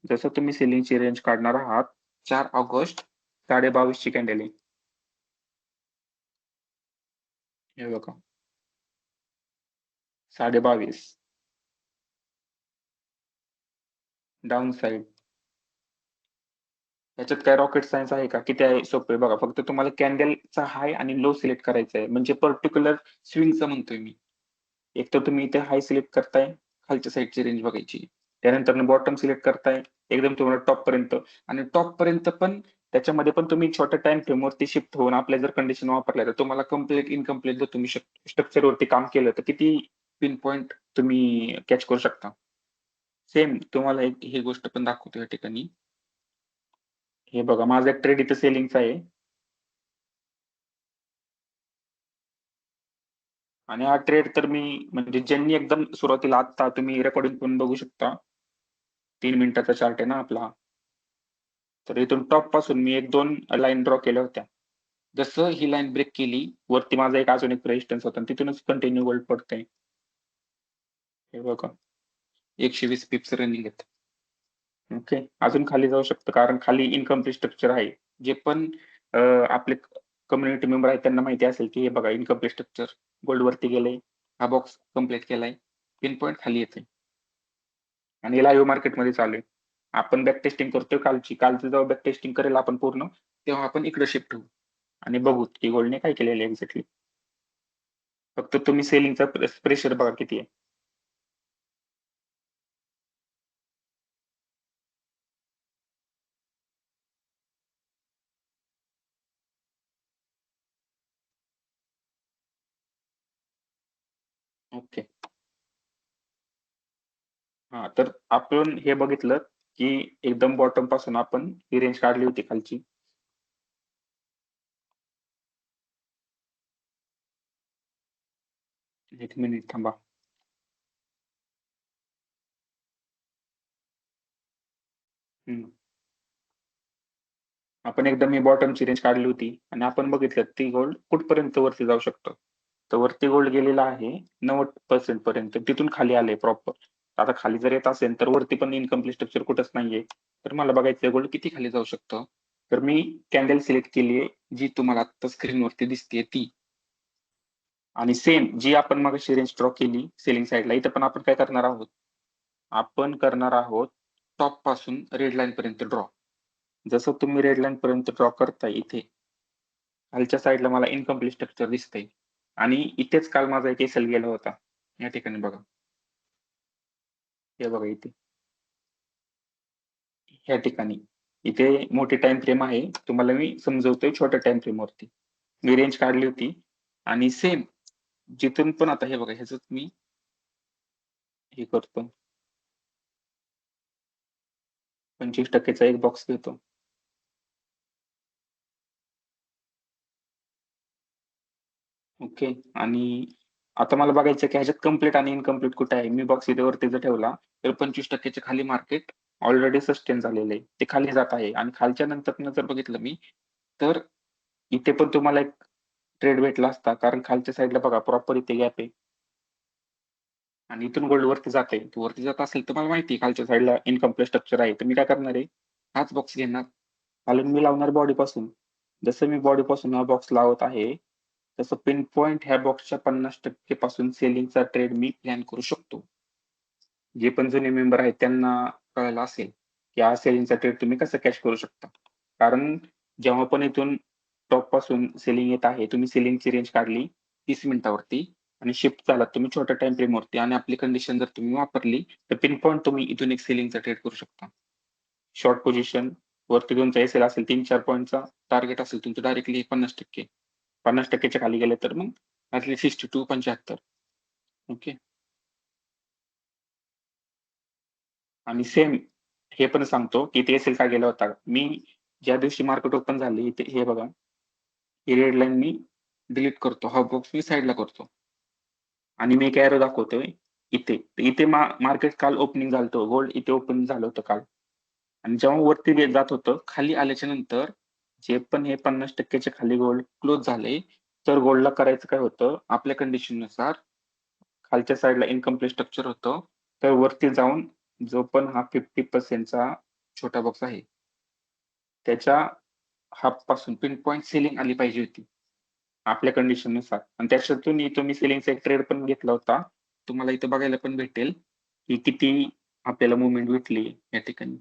जसं तुम्ही सेलिंगची रेंज काढणार आहात, 4 ऑगस्ट 22:30 ची कॅन्डल आहे, हे बघा 22:30 डाऊन साईड. याच्यात काय रॉकेट सायन्स आहे का? किती आहे, सोपं आहे बघा. फक्त तुम्हाला कॅन्डलचा हाय आणि लो सिलेक्ट करायचा आहे, म्हणजे पर्टिक्युलर स्विंगचं म्हणतोय मी. एक तर तुम्ही इथे हाय सिलेक्ट करताय, खालच्या साईडची रेंज बघायची, त्यानंतर बॉटम सिलेक्ट करताय एकदम तुम्हाला टॉप पर्यंत, आणि टॉप पर्यंत पण त्याच्यामध्ये पण तुम्ही छोट्या टाइम फ्रेम वरती शिफ्ट होऊन आपल्या जर कंडिशन वापरल्या तर तुम्हाला कम्प्लीट इनकम्प्लीट जर तुम्ही स्ट्रक्चर वरती काम केलं तर किती पिन पॉईंट तुम्ही कॅच करू शकता. सेम तुम्हाला एक ही गोष्ट पण दाखवतो या ठिकाणी. हे बघा, माझा एक ट्रेड इथं सेलिंगचा आहे आणि हा ट्रेड तर मी म्हणजे ज्यांनी एकदम सुरुवातीला, आता तुम्ही रेकॉर्डिंग पण बघू शकता, 3 मिनिटाचा चार्ट आहे ना आपला, तर इथून टॉप पासून मी 1-2 लाईन ड्रॉ केल्या होत्या. जसं ही लाईन ब्रेक केली, वरती माझा एक अजून एक रेजिस्टन्स होता आणि तिथूनच कंटिन्यू गोल्ड पडतंय. हे बघा 120 पिप्स रनिंग आहेत. ओके, अजून खाली जाऊ शकतं कारण खाली इनकम्प्लीट स्ट्रक्चर आहे. जे पण आपले कम्युनिटी मेंबर आहेत त्यांना माहिती असेल की हे बघा इनकम्प्लीट स्ट्रक्चर, गोल्ड वरती गेलंय, हा बॉक्स कम्प्लीट केलाय, पिन पॉईंट खाली येते आणि लाईव्ह मार्केटमध्ये चालू आहे. आपण बॅक टेस्टिंग करतोय कालचं जेव्हा बॅक टेस्टिंग करेल आपण पूर्ण, तेव्हा आपण इकडे शिफ्ट होऊ आणि बघू की गोल्डने काय केलेलं आहे एक्झॅक्टली. फक्त तुम्ही सेलिंगचा प्रेशर बघा किती आहे. ओके, हा तर आपण हे बघितलं की एकदम बॉटम पासून आपण ही रेंज काढली होती खालची. एक मिनिट थांबा. आपण एकदम ही बॉटमची रेंज काढली होती आणि आपण बघितलं ती गोल्ड कुठपर्यंत वरती जाऊ शकतो. तर वरती गोल्ड गेलेला आहे 90% पर्यंत, तिथून खाली आले प्रॉपर. आता खाली जर येत असेल तर वरती पण इनकम्प्लीट स्ट्रक्चर कुठंच नाहीये, तर मला बघायचं गोल्ड किती खाली जाऊ शकतो. तर मी कॅन्डल सिलेक्ट केली आहे, जी तुम्हाला आता स्क्रीनवरती दिसते ती, आणि सेम जी आपण मगाशी रेंज ड्रॉ केली सेलिंग साईडला, इथं पण आपण काय करणार आहोत, आपण करणार आहोत टॉप पासून रेड लाईन पर्यंत ड्रॉ. जसं तुम्ही रेड लाईन पर्यंत ड्रॉ करताय, इथे खालच्या साईडला मला इनकम्प्लीट स्ट्रक्चर दिसतंय आणि इथेच काल माझा एक एसएल गेला होता. या ठिकाणी बघा, हे बघा इथे, या ठिकाणी इथे मोठी टाइम फ्रेम आहे, तुम्हाला मी समजवतोय छोट्या टाइम फ्रेम वरती. मी रेंज काढली होती आणि सेम जिथून पण आता हे बघा ह्याच मी हे करतो 25% एक बॉक्स घेतो. ओके आणि आता मला बघायचं की ह्याच्यात कम्प्लीट आणि इनकम्प्लीट कुठे आहे. मी बॉक्स इथे वरती जर ठेवला तर 25% खाली मार्केट ऑलरेडी सस्टेन झालेलं आहे, ते खाली जात आहे. आणि खालच्या नंतर जर बघितलं मी तर इथे पण तुम्हाला एक ट्रेड भेटला असता, कारण खालच्या साईडला बघा प्रॉपर इथे गॅप आहे आणि इथून गोल्ड वरती जाते. वरती जात असेल तर मला माहिती आहे खालच्या साईडला इनकम्प्लीट स्ट्रक्चर आहे, तर मी काय करणार आहे हाच बॉक्स घेणार, खालून मी लावणार बॉडी पासून. जसं मी बॉडी पासून हा बॉक्स लावत आहे तसं पिन पॉइंट ह्या बॉक्सच्या 50% पासून सेलिंगचा ट्रेड मी प्लॅन करू शकतो. जे पण जुने मेंबर आहेत त्यांना कळलं असेल की हा सेलिंगचा ट्रेड तुम्ही कसं कॅश करू शकता. कारण जेव्हा पण इथून टॉप पासून सेलिंग येत आहे, तुम्ही सेलिंगची रेंज काढली 30 मिनिटावरती आणि शिफ्ट झालात तुम्ही छोट्या टाइम फ्रेम वरती आणि आपली कंडिशन जर तुम्ही वापरली तर पिन पॉइंट तुम्ही इथून एक सेलिंगचा ट्रेड करू शकता. शॉर्ट पोझिशन वरती तुमचा एसएल असेल 3-4 पॉईंटचा टार्गेट असेल तुमचं डायरेक्टली 50%च्या खाली गेले तर मग ॲटलीस्ट 62-75. ओके. आणि सेम हे पण सांगतो की ते एसएल का गेला होता. मी ज्या दिवशी मार्केट ओपन झाली हे बघा, ही रेड लाईन मी डिलीट करतो, हा बॉक्स मी साईडला करतो आणि मी एक एरो दाखवतोय इथे. इथे मार्केट काल ओपनिंग झालं होतं, गोल्ड इथे ओपनिंग झालं होतं काल. आणि जेव्हा वरती जात होतं खाली आल्याच्या नंतर जे पण हे 50%च्या खाली गोल्ड क्लोज झाले तर गोल्डला करायचं काय होतं, आपल्या कंडिशन नुसार खालच्या साईडला इनकम्प्लीट स्ट्रक्चर होतं, तर वरती जाऊन जो पण हा 50%चा छोटा बॉक्स आहे त्याच्या हाफ पासून पिन पॉईंट सेलिंग आली पाहिजे होती आपल्या कंडिशन नुसार. आणि त्याच्यातून तुम्ही सेलिंगचा एक ट्रेड पण घेतला होता, तुम्हाला इथं बघायला पण भेटेल की किती आपल्याला मुवमेंट भेटली या ठिकाणी.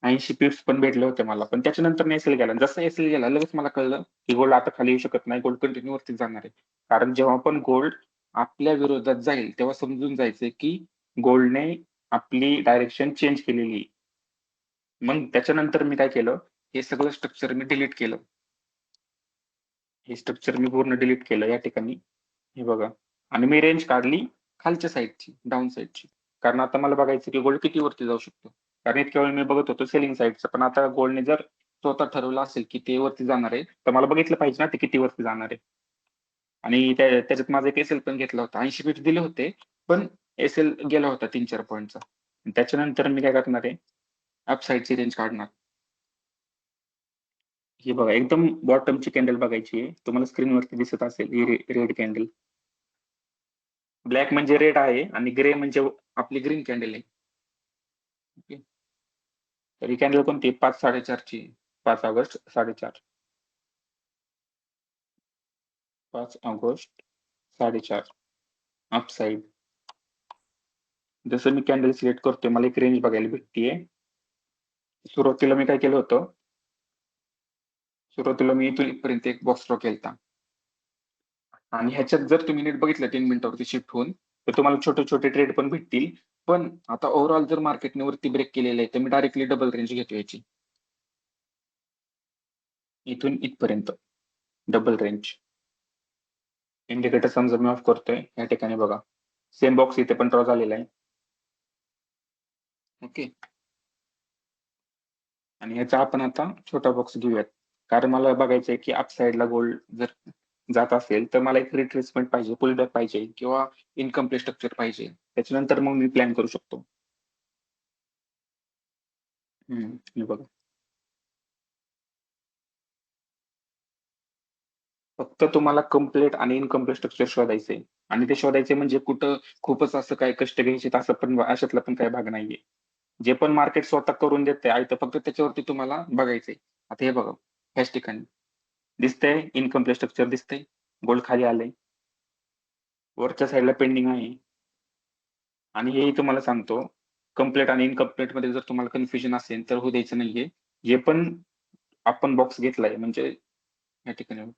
80 पिप्स पण भेटले होते मला, पण त्याच्यानंतर एसएल गेला. जसं एसएल गेला लगेच मला कळलं की गोल्ड आता खाली येऊ शकत नाही, गोल्ड कंटिन्यू वरती जाणार आहे. कारण जेव्हा पण गोल्ड आपल्या विरोधात जाईल तेव्हा समजून जायचंय की गोल्डने आपली डायरेक्शन चेंज केलेली. मग त्याच्यानंतर मी काय केलं, हे सगळं स्ट्रक्चर मी डिलीट केलं. हे स्ट्रक्चर मी पूर्ण डिलीट केलं या ठिकाणी, हे बघा. आणि मी रेंज काढली खालच्या साईडची, डाऊन साईडची. कारण आता मला बघायचं की गोल्ड किती वरती जाऊ शकतो. कारण इतक्या वेळ मी बघत होतो सेलिंग साईडचं, पण आता गोल्डने जर स्वतः ठरवलं असेल की ते वरती जाणार आहे, तर मला बघितलं पाहिजे ना ते किती वरती जाणार आहे. आणि त्याच्यात माझा एक एसएल पण घेतला होता. 80 पिप्स दिले होते, पण एसएल गेला होता 3-4 पॉईंटचा. त्याच्यानंतर मी काय करणार आहे, अप साईडची रेंज काढणार. हे बघा एकदम बॉटमची कॅन्डल बघायची आहे. तुम्हाला स्क्रीनवरती दिसत असेल ही रेड कॅन्डल. ब्लॅक म्हणजे रेड आहे आणि ग्रे म्हणजे आपली ग्रीन कॅन्डल आहे. ओके. तर ही कॅन्डल कोणती 5-4:30 ची, 5 ऑगस्ट 4:30. 5 August 4:30 up side. जसं मी कॅन्डल सिलेक्ट करतोय मला एक रेंज बघायला भेटतीये. सुरुवातीला मी काय केलं होतं, सुरुवातीला मी इथून इथपर्यंत एक बॉक्स ड्रॉ केलता आणि ह्याच्यात जर तुम्ही नीट बघितलं 3 मिनिटावरती शिफ्ट होऊन तर तुम्हाला छोटे छोटे ट्रेड पण भेटतील. पण आता ओव्हरऑल जर मार्केटने वरती ब्रेक केलेलं आहे तर मी डायरेक्टली डबल रेंज घेतो याची, इथून इथपर्यंत डबल रेंज. इंडिकेटर समजा मी ऑफ करतोय या ठिकाणी बघा, सेम बॉक्स इथे पण ड्रॉ झालेला आहे. ओके. आणि ह्याचा आपण आता छोटा बॉक्स घेऊयात, कारण मला बघायचंय की अप साईडला गोल्ड जर जात असेल तर मला एक रिट्रेसमेंट पाहिजे, पुलबॅक पाहिजे किंवा इनकम्प्लीट स्ट्रक्चर पाहिजे. त्याच्यानंतर मग मी प्लॅन करू शकतो. हे बघा, फक्त तुम्हाला कम्प्लीट आणि इनकम्प्लीट स्ट्रक्चर शोधायचंय. आणि ते शोधायचे म्हणजे कुठं खूपच असं काय कष्ट घ्यायचे असं पण अशातला पण काही भाग नाहीये. जे पण मार्केट स्वतः करून देते आहे तर फक्त त्याच्यावरती तुम्हाला बघायचंय. आता हे बघा ह्याच ठिकाणी दिसतंय इनकम्प्लीट स्ट्रक्चर दिसतंय, गोल्ड खाली आलंय, वरच्या साईडला पेंडिंग आहे. आणि हेही तुम्हाला सांगतो, कम्प्लीट आणि इनकम्प्लीट मध्ये जर तुम्हाला कन्फ्युजन असेल तर होऊ द्यायचं नाहीये. जे पण आपण बॉक्स घेतलाय म्हणजे या ठिकाणी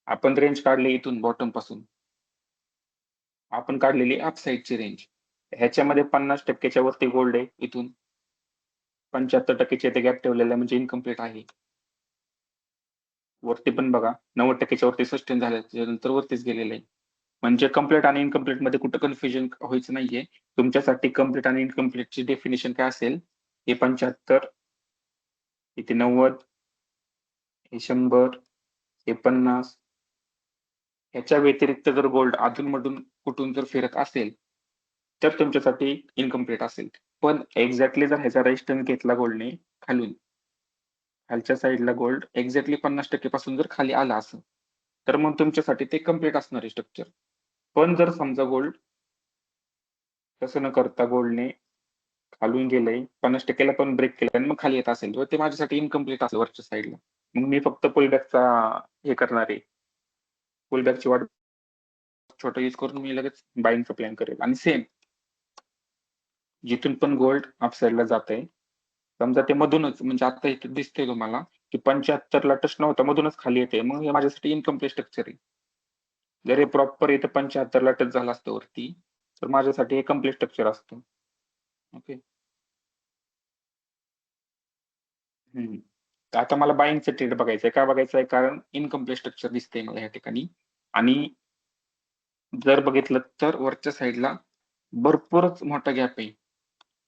आपण रेंज काढली इथून बॉटम पासून, आपण काढलेली अप साईडची रेंज. ह्याच्यामध्ये 50%च्या वरती गोल्ड आहे, इथून 75%चे ते गॅप ठेवलेला आहे म्हणजे इनकम्प्लीट आहे. वरती पण बघा 90% वरती सस्टेन झालं, त्याच्यानंतर वरतीच गेलेलं आहे. म्हणजे कम्प्लीट आणि इनकम्प्लीट मध्ये कुठं कन्फ्युजन व्हायचं नाहीये. तुमच्यासाठी कम्प्लीट आणि इनकम्प्लीटची डेफिनेशन काय असेल, हे 75, इथे 90, हे 100, हे 50. ह्याच्या व्यतिरिक्त जर गोल्ड अधूनमधून कुठून जर फिरत असेल, तर तुमच्यासाठी इनकम्प्लीट असेल. पण एक्झॅक्टली जर ह्याचा रेजिस्टन्स घेतला गोल्डने खालून, खालच्या साईडला गोल्ड एक्झॅक्टली 50% पासून जर खाली आला असं, तर मग तुमच्यासाठी ते कम्प्लीट असणार आहे स्ट्रक्चर. पण जर समजा गोल्ड तसं न करता गोल्डने खालून गेलंय 50%ला पण ब्रेक केलं आणि मग खाली येत असेल, तर ते माझ्यासाठी इनकम्प्लीट असेल वरच्या साईडला. मग मी फक्त पुलबॅकचा हे करणार आहे. पुलबॅकची वाट छोटा यूज करून मी लगेच बाईंगचा प्लॅन करेल. आणि सेम जिथून पण गोल्ड अप साईडला जात आहे, समजा ते मधूनच, म्हणजे आता इथे दिसतंय तुम्हाला की 75ला टच नव्हता, मधूनच खाली येते, मग हे माझ्यासाठी इनकम्प्लीट स्ट्रक्चर आहे. जर हे प्रॉपर इथं 75ला टच झालं असतं वरती, तर माझ्यासाठी हे कम्प्लीट स्ट्रक्चर असतं. ओके. तर आता मला बाईंगचं ट्रेड बघायचंय. का बघायचंय? कारण इनकम्प्लीट स्ट्रक्चर दिसतंय मला या ठिकाणी. आणि जर बघितलं तर वरच्या साईडला भरपूरच मोठा गॅप आहे.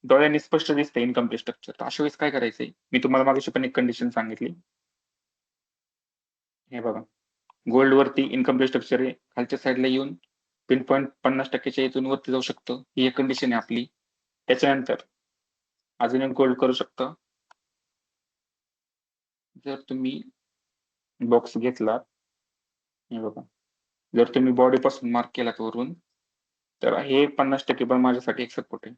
डोळ्यांनी स्पष्ट दिसतंय इनकम्प्लीट स्ट्रक्चर. तर अशा वेळेस काय करायचंय? मी तुम्हाला मागाशी पण एक कंडिशन सांगितली. हे बघा, गोल्ड वरती इनकम्प्लीट स्ट्रक्चर आहे, खालच्या साईडला येऊन पिन पॉईंट 50%च्या इथून वरती जाऊ शकतं, ही एक कंडिशन आहे आपली. त्याच्यानंतर अजून एक गोल्ड करू शकतं. जर तुम्ही बॉक्स घेतला, हे बघा, जर तुम्ही बॉडी पासून मार्क केलात वरून, तर हे 50% पण माझ्यासाठी एक सपोर्ट आहे.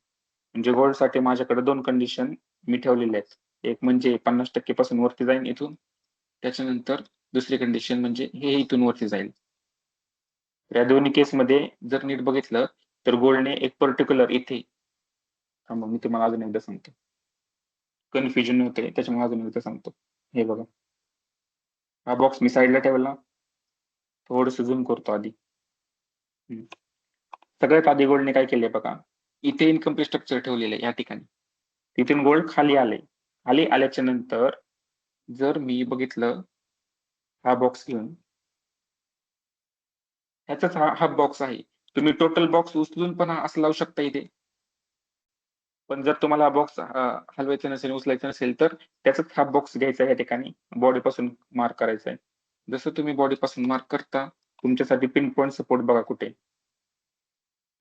म्हणजे गोल्डसाठी माझ्याकडे 2 कंडिशन मी ठेवलेल्या आहेत. एक म्हणजे 50% पासून वरती जाईन इथून, त्याच्यानंतर दुसरी कंडिशन म्हणजे हे इथून वरती जाईल. या दोन्ही केसमध्ये जर नीट बघितलं तर गोल्डने एक पर्टिक्युलर इथे, थांबा मी तुम्हाला अजून एकदा सांगतो, कन्फ्युजन होतंय त्याच्यामुळे अजून एकदा सांगतो. हे बघा, हा बॉक्स मी साईडला ठेवला, थोडंसं झूम करतो आधी. सगळ्यात आधी गोल्डने काय केलंय बघा, इथे इनकम्प्लीट स्ट्रक्चर ठेवलेलं आहे या ठिकाणी. तिथून गोल्ड खाली आले. खाली आल्याच्या नंतर जर मी बघितलं हा बॉक्स घेऊन, ह्याचाच हा बॉक्स आहे. तुम्ही टोटल बॉक्स उचलून पण असं लावू शकता इथे. पण जर तुम्हाला हा बॉक्स हलवायचा नसेल, उचलायचा नसेल, तर त्याचाच हा बॉक्स घ्यायचा या ठिकाणी, बॉडी पासून मार्क करायचा आहे. जसं तुम्ही बॉडी पासून मार्क करता, तुमच्यासाठी पिन पॉईंट सपोर्ट बघा कुठे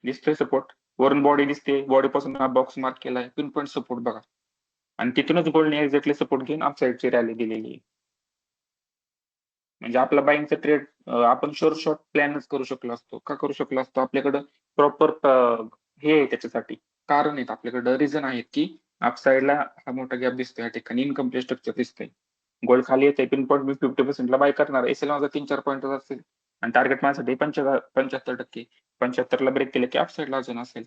दिसतोय. सपोर्ट वरून बॉडी दिसते, बॉडी पासून हा बॉक्स मार्क केलाय, पिन पॉईंट सपोर्ट बघा. आणि तिथूनच गोल्डने एक्झॅक्टली सपोर्ट घेऊन अप साईडची रॅली दिलेली आहे. म्हणजे आपला बाईंगचा ट्रेड आपण शॉर्ट प्लॅनच करू शकलो असतो. का करू शकलो असतो? आपल्याकडं प्रॉपर हे आहे त्याच्यासाठी, कारण आहेत आपल्याकडं, रिझन आहेत की अप साईडला हा मोठा गॅप दिसतोय या ठिकाणी, इनकम्प्लीट स्ट्रक्चर दिसतंय, गोल्ड खाली येतंय, पिन पॉईंट मी 50% बाय करणार, एसएल माझा 3-4 पॉईंट असेल आणि टार्गेट माझ्यासाठी 75%, 75ला ब्रेक केलं की अप साईडला अजून असेल.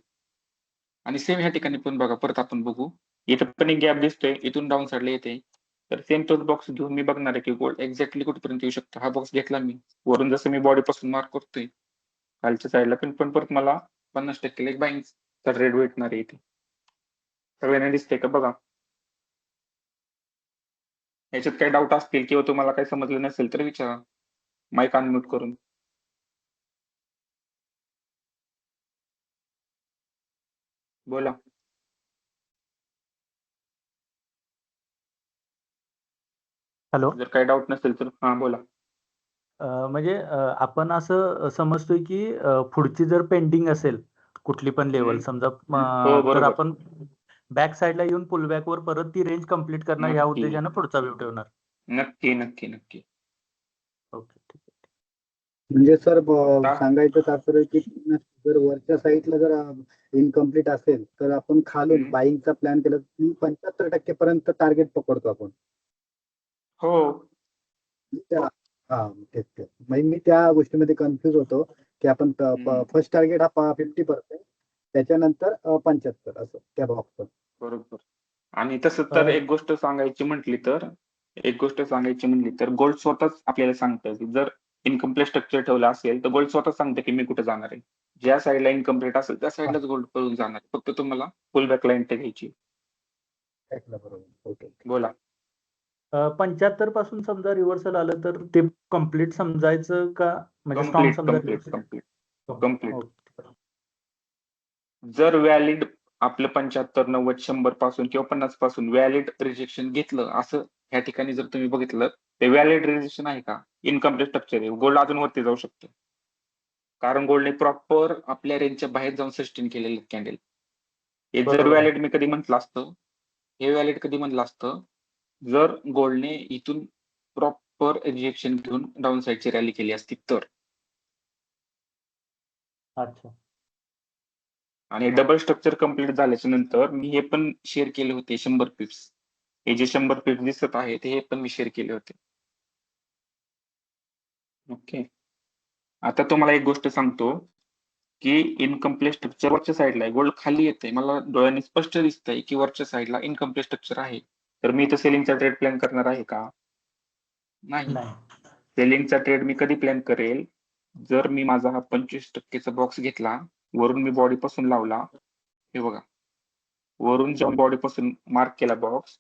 आणि सेम ह्या ठिकाणी पण बघा, परत आपण बघू, इथं पण एक गॅप दिसतोय, इथून डाऊन साईडला येते, तर सेम तोच बॉक्स घेऊन मी बघणार आहे की गोल्ड एक्झॅक्टली कुठपर्यंत येऊ शकतो. हा बॉक्स घेतला मी, वरून जसं मी बॉडी पासून मार्क करतोय, खालच्या साईडला पण परत मला 50% एक बाईंगचा रेट भेटणार आहे इथे. सगळ्यांना दिसतंय का बघा? याच्यात काही डाऊट असतील किंवा तुम्हाला काही समजलं नसेल तर विचारा, माईक अनम्यूट करून. बोला. हॅलो. जर काही डाऊट नसेल तर हा बोला. म्हणजे आपण असं समजतोय की पुढची जर पेंडिंग असेल कुठली पण लेवल समजा, हो तर बरोबर. आपण बॅक साईडला येऊन पुलबॅक वर परत ती रेंज कंप्लीट करणार, ह्या नक्की उद्देशाने पुढचा व्ह्यू ठेवणार. नक्की नक्की नक्की. ओके, ठीक आहे. म्हणजे सर आता सांगायचं तात्पर्य की जर वरच्या साईडला जर इनकम्प्लीट असेल तर आपण खालून बाईंगचा प्लॅन केला तर 75% पर्यंत टार्गेट पकडतो आपण. हो हा तेच म्हणजे मी त्या गोष्टीमध्ये कन्फ्युज होतो की आपण फर्स्ट टार्गेट हा 50%, त्याच्यानंतर 75 असं त्या बॉक्सवर. बरोबर. आणि तसं तर एक गोष्ट सांगायची म्हटली तर गोल्ड स्वतःच आपल्याला सांगतं की जर इनकम्प्लीट स्ट्रक्चर ठेवलं असेल तर गोल्ड स्वतः सांगतं की मी कुठे जाणार आहे. ज्या साईडला इनकम्प्लीट असेल त्या साईडलाच गोल्ड पळून जाणार, फक्त तुम्हाला फुल बॅक लाईन घ्यायची. बरोबर. ओके. बोला. 75 पासून समजा रिव्हर्सल आलं तर ते कम्प्लीट समजायचं का म्हणजे स्ट्रॉंग कम्प्लीट समजा कम्प्लीट. जर व्हॅलिड आपलं 75, 90, 100 पासून किंवा 50 पासून व्हॅलिड रिजेक्शन घेतलं असं ह्या ठिकाणी जर तुम्ही बघितलं ते व्हॅलिड रिजेक्शन आहे का, इनकम्प्लीट स्ट्रक्चर आहे, गोल्ड अजून वरती जाऊ शकतो. कारण गोल्डने प्रॉपर आपल्या रेंजच्या बाहेर जाऊन सस्टेन केलेले कॅन्डल. हे जर बरोबर. व्हॅलिड मी कधी म्हटलं असतं, हे व्हॅलिड कधी म्हटलं असतं जर गोल्डने इथून प्रॉपर रिजेक्शन घेऊन डाऊन साईडची रॅली केली असती तर. अच्छा. आणि डबल स्ट्रक्चर कम्प्लीट झाल्याच्या नंतर मी हे पण शेअर केले होते 100 पिप्स. हे जे 100 पिप्स दिसत आहेत हे पण मी शेअर केले होते. ओके. आता तुम्हाला एक गोष्ट सांगतो की इनकम्प्लीट स्ट्रक्चर वरच्या साईडला आहे, गोल्ड खाली येते, मला डोळ्यांनी स्पष्ट दिसतंय की वरच्या साईडला इनकम्प्लीट स्ट्रक्चर आहे. तर मी तर सेलिंगचा ट्रेड प्लॅन करणार आहे का? नाही. सेलिंगचा ट्रेड मी कधी प्लॅन करेल जर मी माझा हा 25% बॉक्स घेतला, वरून मी बॉडी पासून लावला, हे बघा, वरून जेव्हा बॉडी पासून मार्क केला बॉक्स,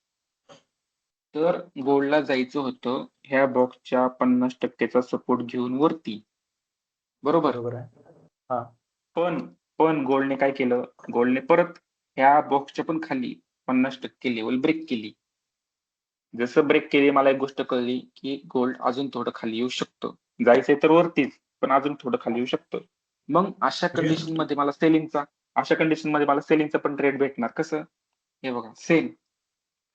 तर गोल्डला जायचं होतं ह्या बॉक्सच्या 50%चा सपोर्ट घेऊन वरती, बरोबर. बरोबर आहे. हा. पण गोल्डने काय केलं, गोल्डने परत ह्या बॉक्सच्या पण खाली 50% लेवल ब्रेक केली. जसं ब्रेक केली मला एक गोष्ट कळली की गोल्ड अजून थोडं खाली येऊ शकतं. जायचंय तर वरतीच, पण अजून थोडं खाली येऊ शकतं. मग अशा कंडिशन मध्ये मला सेलिंगचा पण ट्रेड भेटणार. कसं? हे बघा, सेम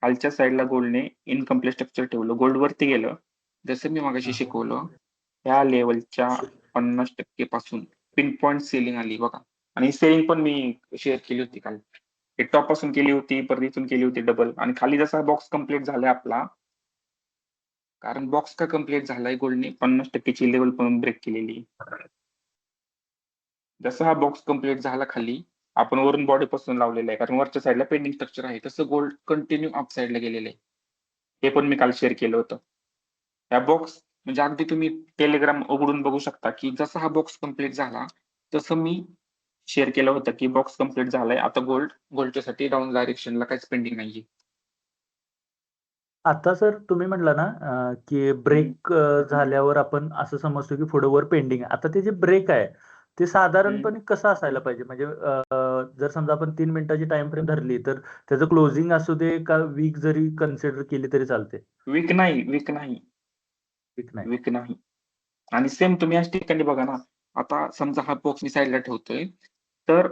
खालच्या साईडला गोल्डने इनकम्प्लीट स्ट्रक्चर ठेवलं, गोल्ड वरती गेलं. जसं मी मगाशी शिकवलं ह्या लेवलच्या 50% पासून पिन पॉइंट सेलिंग आली बघा. आणि सेलिंग पण मी शेअर केली होती काल. एक टॉप पासून केली होती, परत इथून केली होती डबल, आणि खाली जसा बॉक्स कम्प्लीट झालाय आपला, कारण बॉक्स का कम्प्लीट झालाय, गोल्डने 50%ची लेवल पण ब्रेक केलेली. जसा हा बॉक्स कम्प्लीट झाला खाली, आपण वरून बॉडी पासून लावलेला आहे, कारण वरच्या साईडला पेंडिंग स्ट्रक्चर आहे, तसं गोल्ड कंटिन्यू अप साईडला गेलेलं आहे. हे पण मी काल शेअर केलं होतं. ह्या बॉक्स म्हणजे अगदी तुम्ही टेलिग्राम उघडून बघू शकता की जसा हा बॉक्स कम्प्लीट झाला तसं मी शेअर केलं होतं की बॉक्स कम्प्लीट झालाय, आता गोल्डच्यासाठी डाऊन डायरेक्शनला काहीच पेंडिंग नाहीये. आता सर तुम्ही म्हटलं ना की ब्रेक झाल्यावर आपण असं समजतो की पुढे वर पेंडिंग आहे. आता ते जे ब्रेक आहे ते साधारणपणे कसं असायला पाहिजे, म्हणजे जर समजा आपण 3 मिनिटाची टाइम फ्रेम धरली तर त्याचं क्लोजिंग असू दे का वीक जरी कन्सिडर केली तरी चालते? वीक नाही. आणि सेम तुम्ही याच ठिकाणी बघा ना, आता समजा हा बॉक्स मी साईडला ठेवतोय, तर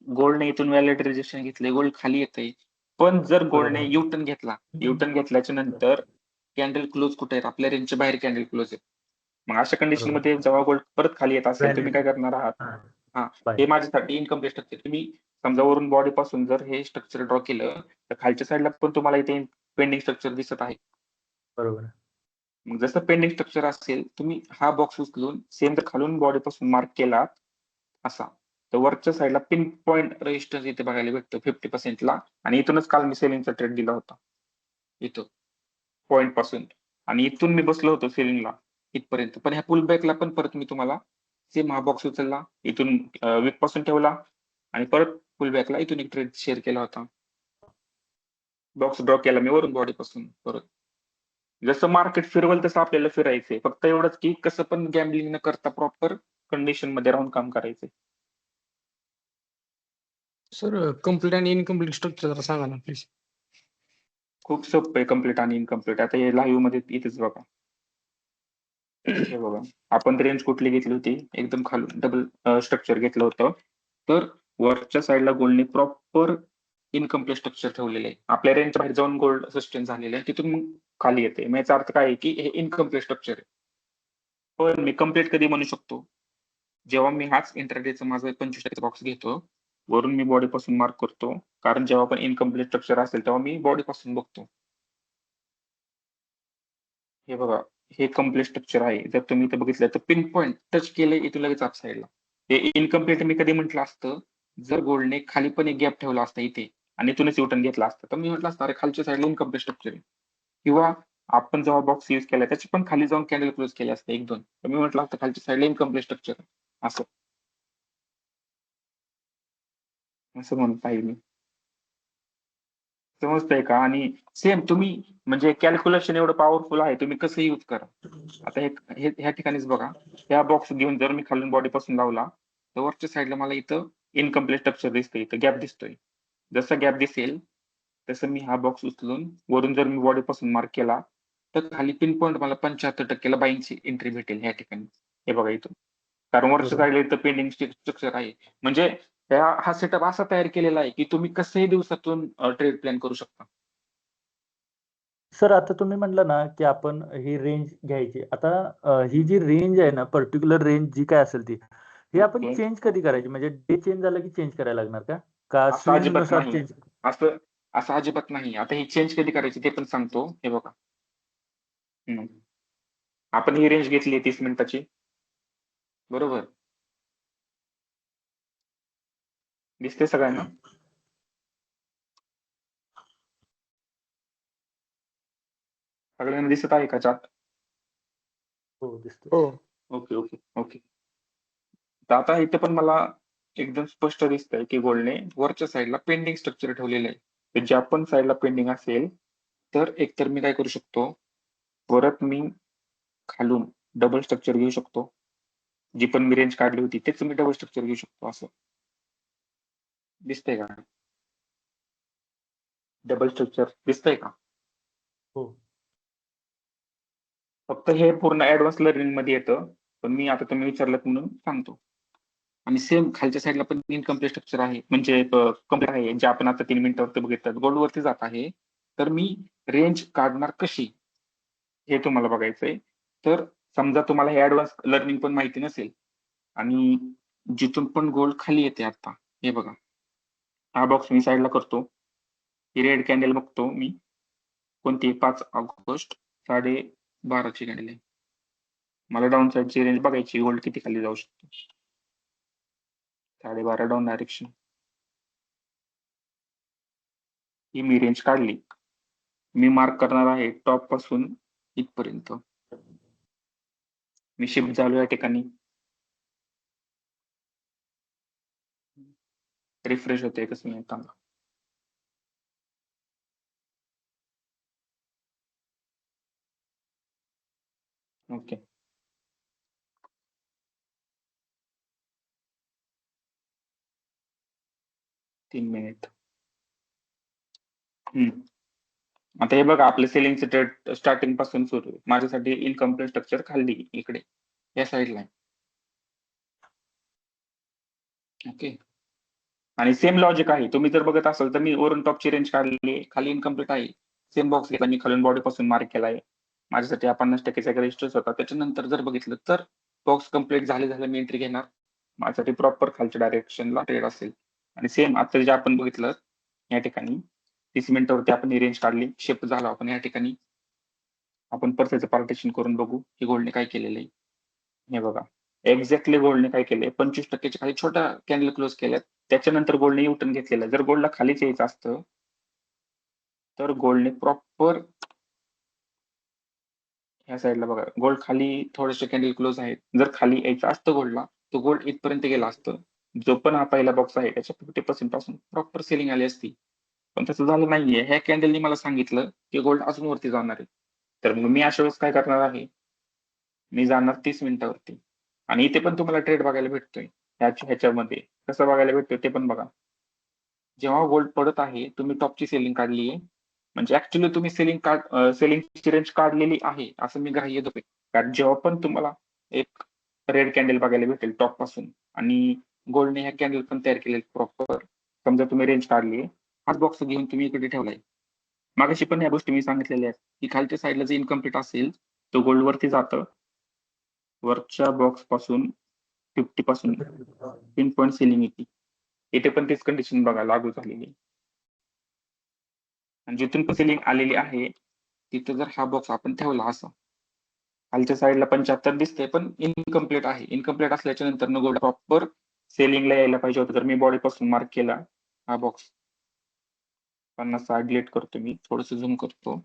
गोल्डने इथून व्हॅलिड रिजेक्शन घेतले, गोल्ड खाली येतंय. पण जर गोल्डने युटर्न घेतल्याच्या नंतर कॅन्डल क्लोज कुठे आहेत, आपल्या रेंजच्या बाहेर कॅन्डल क्लोज आहे. मग अशा कंडिशन मध्ये जेव्हा गोल्ड परत खाली येत असेल तुम्ही काय करणार आहात? हे माझ्यासाठी इनकम्प्लीट स्ट्रक्चर. तुम्ही समजा वरून बॉडी पासून जर हे स्ट्रक्चर ड्रॉ केलं तर खालच्या साईडला पण तुम्हाला इथे पेंडिंग स्ट्रक्चर दिसत आहे. बरोबर. मग जसं पेंडिंग स्ट्रक्चर असेल, तुम्ही हा बॉक्स उचलून सेम जर खालून बॉडी पासून मार्क केला असा, तर वरच्या साईडला पिन पॉइंट रेजिस्टन्स इथे बघायला भेटतो 50%ला. आणि इथूनच काल मी सेलिंगचा ट्रेड दिला होता, इथं पॉइंट पासून, आणि इथून मी बसलो होतो सेलिंगला इथपर्यंत. पण ह्या पुल बॅकला पण परत मी तुम्हाला सेम हा बॉक्स उचलला, इथून वीक पासून ठेवला, आणि परत पुल बॅकला इथून एक ट्रेड शेअर केला होता. बॉक्स ड्रॉ केला मी वरून बॉडी पासून परत. जसं मार्केट फिरवल तसं आपल्याला फिरायचंय, फक्त एवढंच की कसं पण गॅम्बलिंग न करता प्रॉपर कंडिशन मध्ये राहून काम करायचंय. सर कम्प्लीट आणि इनकम्प्लीट स्ट्रक्चर जरा सांगा ना प्लीज. खूप सोपं आहे कम्प्लीट आणि इनकम्प्लीट. आता हे लाईव्ह मध्ये इथेच बघा, हे बघा, आपण रेंज कुठली घेतली होती, एकदम खालून डबल स्ट्रक्चर घेतलं होतं. तर वरच्या साईडला गोल्डने प्रॉपर इनकम्प्लीट स्ट्रक्चर ठेवलेलं आहे, आपल्या रेंजच्या बाहेर जाऊन गोल्ड सस्टेन झालेलं आहे, तिथून मग खाली येते. मग याचा अर्थ काय आहे की हे इनकम्प्लीट स्ट्रक्चर आहे. पण मी कम्प्लीट कधी म्हणू शकतो, जेव्हा मी हाच इंटरडेचा माझा 25% बॉक्स घेतो, वरून मी बॉडी पासून मार्क करतो, कारण जेव्हा पण इनकम्प्लीट स्ट्रक्चर असेल तेव्हा मी बॉडी पासून बघतो. हे बघा, हे कम्प्लीट स्ट्रक्चर आहे. जर तुम्ही इथे बघितलं तर पिन पॉइंट टच केले इथून लगेच अप साईडला. हे इनकम्प्लीट मी कधी म्हटलं असतं, जर गोल्डने खाली पण एक गॅप ठेवला असता इथे आणि इथूनच युटर्न घेतला असता, तर मी म्हटलं असतं अरे खालच्या साईडला इनकम्प्लीट स्ट्रक्चर आहे. किंवा आपण जेव्हा बॉक्स यूज केला त्याची पण खाली जाऊन कॅन्डल क्लोज केले असते 1-2, तर मी म्हटलं असतं खालच्या साईडला इनकम्प्लीट स्ट्रक्चर आहे, असं म्हणत आहे मी. समजतंय का? आणि सेम तुम्ही म्हणजे कॅल्क्युलेशन एवढं पॉवरफुल आहे, तुम्ही कसं यूज करा. आता ह्या ठिकाणीच बघा, ह्या बॉक्स घेऊन जर मी खालून बॉडी पासून लावला तर वरच्या साईडला मला इथं इनकम्प्लीट स्ट्रक्चर दिसतंय, इथं गॅप दिसतोय. जसा गॅप दिसेल तसं मी हा बॉक्स उचलून वरून जर मी बॉडी पासून मार्क केला तर खाली पिन पॉईंट मला 75% बाईंगची एंट्री भेटेल ह्या ठिकाणी. हे बघा इथून, कारण वरच्या बरोबर. साईडला इथं पेंडिंग स्ट्रक्चर आहे. म्हणजे हा सेटअप असा तयार केलेला आहे की तुम्ही कसंही दिवसातून ट्रेड प्लॅन करू शकता. सर आता तुम्ही म्हटलं ना, की आपण ही रेंज घ्यायची. आता ही जी रेंज आहे ना, पर्टिक्युलर रेंज जी काय असेल ती, हे आपण ओके. चेंज कधी करायची? म्हणजे डे चेंज झालं की चेंज करायला लागणार का? का असं स्विंग अजिबात नुसार नाही. चेंज? असं असं अजिबात नाही. आता ही चेंज कधी करायची ते पण सांगतो. हे बघा. आपण ही रेंज घेतली 30 मिनिटाची, बरोबर? दिसते सगळ्यांना? सगळ्यांना दिसत आहे का चार्ट? हो, दिसतोय. हो. Okay okay okay. तर आता इथे पण मला एकदम स्पष्ट दिसतंय की गोल्डने वरच्या साईडला पेंडिंग स्ट्रक्चर ठेवलेलं आहे. तर ज्या पण साईडला पेंडिंग असेल तर एकतर मी काय करू शकतो, परत मी खालून डबल स्ट्रक्चर घेऊ शकतो. जी पण मी रेंज काढली होती तेच मी डबल स्ट्रक्चर घेऊ शकतो. असं दिसतंय का? डबल स्ट्रक्चर दिसतंय का? हो. फक्त हे पूर्ण ऍडव्हान्स लर्निंग मध्ये येतं, पण मी आता तुम्ही विचारलं म्हणून सांगतो. आणि सेम खालच्या साईडला पण इनकम्प्लीट स्ट्रक्चर आहे, म्हणजे कम्प्लीट आहे, जे आपण आता 3 मिनिटावरती बघितलं गोल्डवरती जात आहे. तर मी रेंज काढणार कशी हे तुम्हाला बघायचंय. तर समजा तुम्हाला हे ऍडव्हान्स लर्निंग पण माहिती नसेल आणि जिथून पण गोल्ड खाली येते आता, हे बघा, हा बॉक्स मी साईडला करतो. ही रेड कॅन्डल बघतो मी, कोणती? 5 ऑगस्ट 12:30ची कॅन्डल आहे. मला डाऊन साईडची रेंज बघायची, गोल्ड किती खाली जाऊ शकतो. 12:30 डाऊन डायरेक्शन. ही मी रेंज काढली. मी मार्क करणार आहे टॉप पासून इथपर्यंत. मी शिफ्ट झालो या ठिकाणी. रिफ्रेश होते कसं नाही थांबा. ओके. तीन मिनिट. आता हे बघा, आपलं सेलिंगचं ट्रेड स्टार्टिंग पासून सुरू आहे. माझ्यासाठी इनकम्प्लीट स्ट्रक्चर खाल्ली इकडे या साईडला. ओके. आणि सेम लॉजिक आहे. तुम्ही जर बघत असाल तर मी वरून टॉपची रेंज काढली, खाली इनकम्प्लीट आहे. सेम बॉक्स घेतला मी, खालून बॉडी पासून मार्क केलाय. माझ्यासाठी हा 50% रेजिस्टन्स होता. त्याच्यानंतर जर बघितलं तर बॉक्स कम्प्लीट झाले मी एंट्री घेणार. माझ्यासाठी प्रॉपर खालच्या डायरेक्शनला ट्रेड असेल. आणि सेम आता जे आपण बघितलं या ठिकाणी 30 मिनिटावरती आपण ही रेंज काढली, शिफ्ट झालो आपण या ठिकाणी. आपण परत त्याचं पार्टिशन करून बघू की गोल्डने काय केलेलं आहे. हे बघा, एक्झॅक्टली गोल्डने काय केलंय, 25% खाली छोट्या कॅन्डल क्लोज केल्यात. त्याच्यानंतर गोल्डने युटर्न घेतलेलं. जर गोल्डला खालीच यायचं असतं तर गोल्डने प्रॉपर ह्या साईडला बघा, गोल्ड खाली थोडेसे कॅन्डल क्लोज आहेत. जर खाली यायचं असतं गोल्डला तर गोल्ड इथपर्यंत गेला असतं. जो पण हा पहिला बॉक्स आहे त्याच्या 50% पासून प्रॉपर सेलिंग आली असती. पण तसं झालं नाहीये. ह्या कॅन्डलनी मला सांगितलं की गोल्ड अजून वरती जाणार आहे. तर मग मी अशा वेळेस काय करणार आहे, मी जाणार 30 मिनिटावरती. आणि इथे पण तुम्हाला ट्रेड बघायला भेटतोय. ह्याच्यामध्ये कसं बघायला भेटतोय ते पण बघा. जेव्हा गोल्ड पडत आहे तुम्ही टॉपची सेलिंग काढली आहे, म्हणजे ऍक्च्युली तुम्ही सेलिंगची रेंज काढलेली आहे असं मी ग्राह्य धरतोय. कारण जेव्हा पण तुम्हाला एक रेड कॅन्डल बघायला भेटेल टॉप पासून आणि गोल्डने ह्या कॅन्डल पण तयार केले प्रॉपर, समजा तुम्ही रेंज काढली, हाच बॉक्स घेऊन तुम्ही इकडे ठेवलाय. मागाशी पण ह्या गोष्टी मी सांगितलेल्या आहेत की खालच्या साईडला जे इनकम्प्लीट असेल तो गोल्ड वरती जातं. वरच्या बॉक्स पासून 50 पासून पिन पॉईंट सेलिंग येते. इथे पण तीच कंडिशन बघा लागू झालेली. आणि जिथून पण सेलिंग आलेली आहे तिथे जर हा बॉक्स आपण ठेवला असा, खालच्या साईडला 75 दिसते पण इनकम्प्लीट आहे. इनकम्प्लीट असल्याच्या नंतर गोल्ड प्रॉपर सेलिंगला यायला पाहिजे होतं. तर मी बॉडी पासून मार्क केला हा बॉक्स, 50 डिलीट करतो, मी थोडस झूम करतो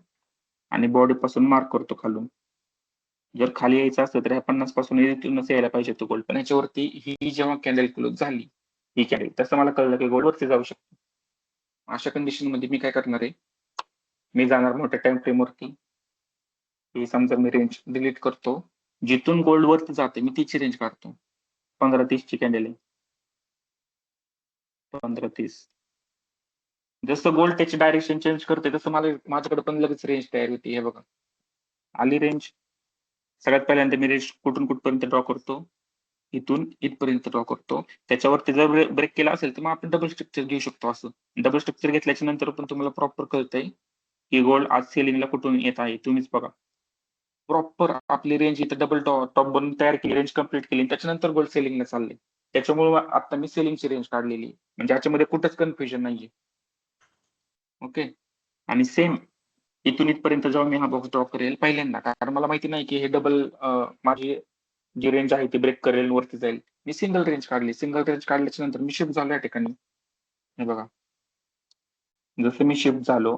आणि बॉडी पासून मार्क करतो खालून. जर खाली यायचं असतं तर ह्या 50 पासून इथूनच यायला पाहिजे होतं गोल्ड. पण याच्यावरती ही जेव्हा कॅन्डल क्लोज झाली ही कॅन्डल, तसं मला कळलं की गोल्ड वरती जाऊ शकतो. अशा कंडिशन मध्ये मी काय करणार आहे, मी जाणार मोठ्या टाइम फ्रेम वरती. हे समजा मी रेंज डिलीट करतो. जिथून गोल्ड वरती जाते मी तिची रेंज काढतो. 15-30 ची कॅन्डल आहे. 15-30. जसं गोल्ड त्याची डायरेक्शन चेंज करते तसं माझ्याकडे पण लगेच रेंज तयार होती. हे बघा, आली रेंज. सगळ्यात पहिल्यांदा मी रेंज कुठून कुठपर्यंत ड्रॉ करतो, इथून इथपर्यंत ड्रॉ करतो. त्याच्यावरती जर ब्रेक केला असेल तर मग आपण डबल स्ट्रक्चर घेऊ शकतो. असं डबल स्ट्रक्चर घेतल्याच्या नंतर पण तुम्हाला प्रॉपर कळतंय की गोल्ड आज सेलिंगला कुठून येत आहे. तुम्हीच बघा, प्रॉपर आपली रेंज इथं डबल टॉप बनवून तयार केली, रेंज कंप्लीट केली, त्याच्यानंतर गोल्ड सेलिंगला चालले. त्याच्यामुळे आता मी सेलिंगची रेंज काढलेली, म्हणजे याच्यामध्ये कुठंच कन्फ्युजन नाहीये. ओके. आणि सेम इथून इथपर्यंत जेव्हा मी हा बॉक्स ड्रॉ करेल पहिल्यांदा, कारण मला माहिती नाही की हे डबल माझी जी रेंज आहे ती ब्रेक करेल, वरती जाईल. मी सिंगल रेंज काढली. सिंगल रेंज काढल्याच्या नंतर मी शिफ्ट झालो या ठिकाणी. हे बघा, जसं मी शिफ्ट झालो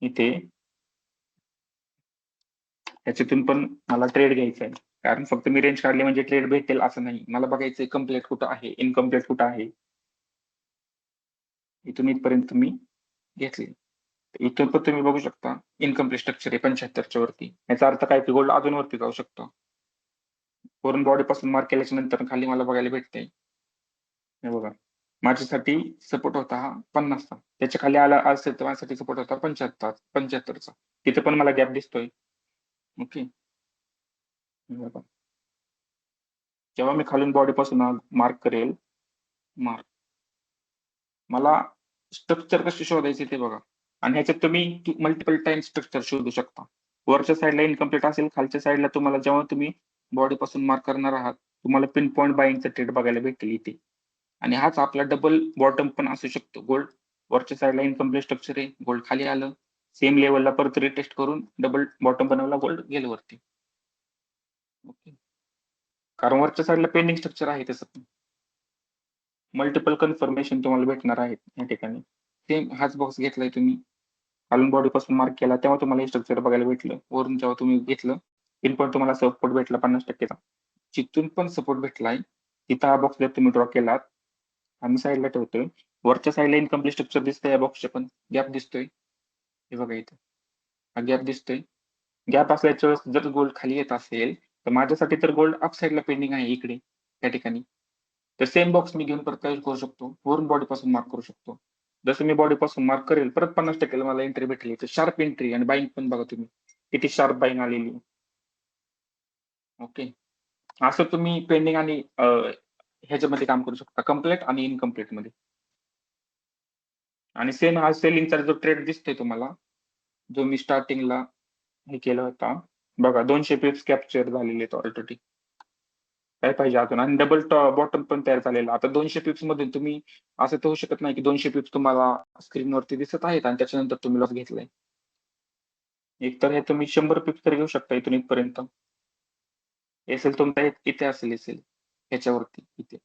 इथे, याच्यातून पण मला ट्रेड घ्यायचा आहे. कारण फक्त मी रेंज काढली म्हणजे ट्रेड भेटेल असं नाही. मला बघायचंय कम्प्लीट कुठं आहे, इनकम्प्लीट कुठं आहे. इथून इथपर्यंत मी घेतली. इथून पण तुम्ही बघू शकता इनकम्प्लीट स्ट्रक्चर आहे 75च्या वरती. याचा अर्थ काय की गोल्ड अजून वरती जाऊ शकतो. वरून बॉडी पासून मार्क केल्याच्या नंतर खाली मला बघायला भेटते. हे बघा, माझ्यासाठी सपोर्ट होता हा 50चा. त्याच्या खाली आला असेल तर माझ्यासाठी सपोर्ट होता 75चा. तिथे पण मला गॅप दिसतोय. ओके. जेव्हा मी खालून बॉडी पासून मार्क करेल, मला स्ट्रक्चर कशी शोधायची ते बघा. आणि ह्याच्यात तुम्ही मल्टिपल टाइम स्ट्रक्चर शोधू शकता. वरच्या साईडला इनकम्प्लीट असेल, खालच्या साईडला तुम्हाला जेव्हा तुम्ही बॉडी पासून मार्क करणार आहात तुम्हाला पिन पॉईंट बाईंगचा ट्रेड बघायला भेटेल इथे. आणि हाच आपला डबल बॉटम पण असू शकतो. गोल्ड वरच्या साईडला इनकम्प्लीट स्ट्रक्चर आहे, गोल्ड खाली आलं, सेम लेवलला परत रिटेस्ट करून डबल बॉटम बनवला, गोल्ड गेलं वरती. ओके. कारण वरच्या साईडला पेंडिंग स्ट्रक्चर आहे. तसं मल्टिपल कन्फर्मेशन तुम्हाला भेटणार आहेत या ठिकाणी. सेम हाच बॉक्स घेतलाय तुम्ही, खालून बॉडी पासून मार्क केला तेव्हा तुम्हाला हे स्ट्रक्चर बघायला भेटलं. वरून जेव्हा तुम्ही घेतलं पिन पॉईंट तुम्हाला सपोर्ट भेटला 50%चा. जिथून पण सपोर्ट भेटलाय तिथं हा बॉक्स जर तुम्ही ड्रॉ केलात, आम्ही साईडला ठेवतोय. वरच्या साईडला इनकम्प्लीट स्ट्रक्चर दिसतंय, या बॉक्सचे पण गॅप दिसतोय. हे बघा इथं हा गॅप दिसतोय. गॅप असल्याच्या वेळेस जर गोल्ड खाली येत असेल तर माझ्यासाठी तर गोल्ड अप साईडला पेंडिंग आहे इकडे त्या ठिकाणी. तर सेम बॉक्स मी घेऊन परत काय करू शकतो, वरून बॉडी पासून मार्क करू शकतो. जसं मी बॉडी पासून मार्क करेल परत 50% मला एंट्री भेटली. तर शार्प एंट्री आणि बाईंग पण बघा तुम्ही किती शार्प बाईंग आलेली. ओके. असं तुम्ही पेंडिंग आणि ह्याच्यामध्ये काम करू शकता, कम्प्लीट आणि इनकम्प्लीट मध्ये. आणि सेम हा सेलिंगचा जो ट्रेड दिसतोय तुम्हाला, जो मी स्टार्टिंगला हे केला होता बघा, 200 पिप्स कॅप्चर झालेले आहेत ऑलरेडी. काय पाहिजे अजून? आणि डबल बॉटम पण तयार झालेला. आता 200 पिप्स मध्ये तुम्ही असं तर होऊ शकत नाही की 200 पिप्स तुम्हाला स्क्रीनवरती दिसत आहेत आणि त्याच्यानंतर तुम्ही लॉस घेतलाय. एक तर हे तुम्ही 100 पिप्स तरी घेऊ शकता इथून इथपर्यंत. असेल तुमचा इथे असेल ह्याच्यावरती इथे.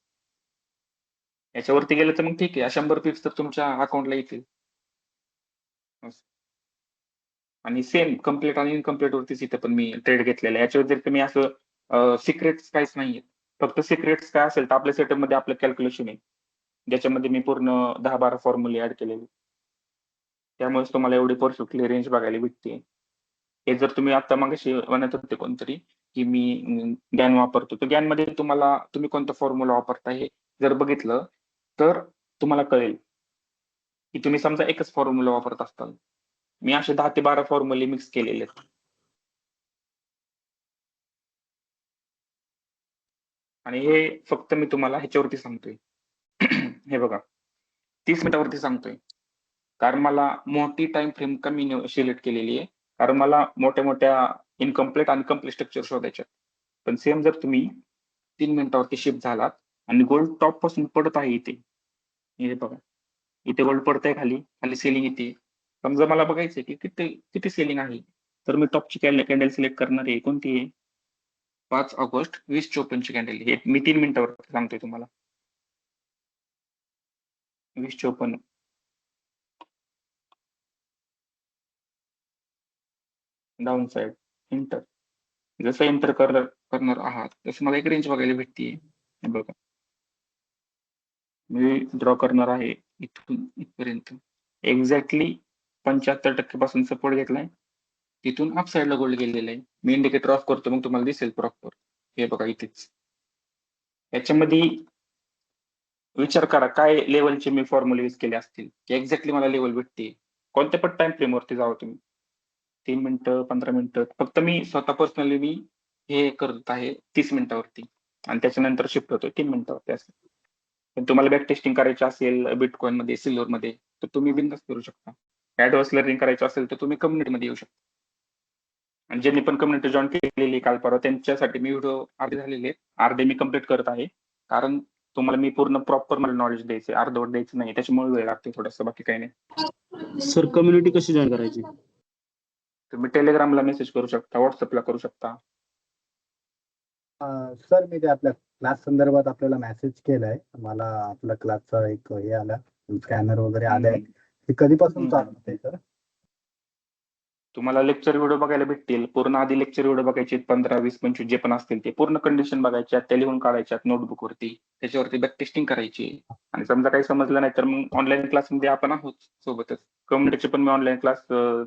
याच्यावरती गेलं तर मग ठीक आहे, 100 पिप्स तर तुमच्या अकाउंटला येतील. आणि सेम कम्प्लीट आणि इनकम्प्लीट वरतीच इथे पण मी ट्रेड घेतलेला आहे. याच्या व्यतिरिक्त मी असं सिक्रेट्स काहीच नाहीये. फक्त सिक्रेट्स काय असेल तर आपल्या सेटअप मध्ये आपलं कॅल्क्युलेशन आहे, ज्याच्यामध्ये मी पूर्ण 10-12 फॉर्म्युले ऍड केलेले. त्यामुळेच तुम्हाला एवढी परफेक्टली रेंज बघायला भेटते. हे जर तुम्ही आता मागाशी म्हणत होते कोणतरी की मी गॅन वापरतो, तर गॅन मध्ये तुम्ही कोणता फॉर्म्युला वापरता हे जर बघितलं तर तुम्हाला कळेल की तुम्ही समजा एकच फॉर्म्युला वापरत असताल. मी असे 10 ते 12 फॉर्म्युले मिक्स केलेले आहेत. आणि हे फक्त मी तुम्हाला ह्याच्यावरती सांगतोय. हे बघा 30 मिनिटावरती सांगतोय, कारण मला मोठी टाइम फ्रेम कमी सिलेक्ट केलेली आहे, कारण मला मोठ्या इनकम्प्लीट आणि कम्प्लीट स्ट्रक्चर शोधायचे. पण सेम जर तुम्ही 3 मिनिटावरती शिफ्ट झालात आणि गोल्ड टॉप पासून पडत आहे इथे, हे बघा इथे गोल्ड पडतंय, खाली सेलिंग येते. समजा मला बघायचंय की किती सेलिंग आहे, तर मी टॉपची कॅन्डल सिलेक्ट करणार आहे. कोणती आहे? 5 ऑगस्ट 2054 ची कॅन्डल. हे मी 3 मिनिटावरती सांगतोय तुम्हाला. 2054 डाऊन साइड एंटर. जसं एंटर करणार आहात तसं मला एक रेंज बघायला भेटते. हे बघा मी ड्रॉ करणार आहे इथून इथपर्यंत एक्झॅक्टली 75% पासून सपोर्ट घेतलाय, तिथून अप साईडला गोल्ड गेलेला आहे. मी इंडिकेटर ऑफ करतो, मग तुम्हाला दिसेल प्रॉपर. हे बघा इथेच. याच्यामध्ये विचार करा काय लेवलचे मी फॉर्म्युले यूज केले असतील की एक्झॅक्टली मला लेवल भेटते. कोणत्या पण टाइम फ्रेम वरती जावं तुम्ही, 3 मिनिटं, 15 मिनिटं. फक्त मी स्वतः पर्सनली मी हे करत आहे 30 मिनिटावरती आणि त्याच्यानंतर शिफ्ट होतोय 3 मिनिटावरती असं. पण तुम्हाला बॅक टेस्टिंग करायची असेल बिटकॉइन मध्ये, सिल्वर मध्ये, तर तुम्ही बिनधास्त करू शकता. ऍडव्हान्स लर्निंग करायचं असेल तर तुम्ही कम्युनिटीमध्ये येऊ शकता. आणि ज्यांनी पण कम्युनिटी जॉईन केलेली काल परवा त्यांच्यासाठी मी व्हिडिओ अर्धे झालेले आहेत, अर्धे मी कम्प्लीट करत आहे. कारण तुम्हाला मी पूर्ण प्रॉपर मला नॉलेज द्यायचे, अर्धवट द्यायचं नाही, त्याच्यामुळे वेळ लागते थोडंसं, बाकी काही नाही. सर कम्युनिटी कशी जॉईन करायची? तुम्ही टेलिग्रामला मेसेज करू शकता, व्हॉट्सअपला करू शकता. सर मी ते आपल्या क्लास संदर्भात आपल्याला मेसेज केलाय. मला आपल्या क्लासचा एक हे आला, स्कॅनर वगैरे आलाय. ते कधीपासून चालू होते सर? तुम्हाला लेक्चर व्हिडिओ बघायला भेटतील. पूर्ण आधी लेक्चर व्हिडिओ बघायचे 15, 20, 25 जे पण असतील ते पूर्ण कंडिशन बघायच्या, त्या लिहून काढायच्यात नोटबुक वरती, त्याच्यावरती बॅक टेस्टिंग करायची. आणि समजा काही समजलं नाही तर मग ऑनलाईन क्लासमध्ये आपण आहोत सोबतच. कम्युनिटीचे पण मी ऑनलाईन क्लास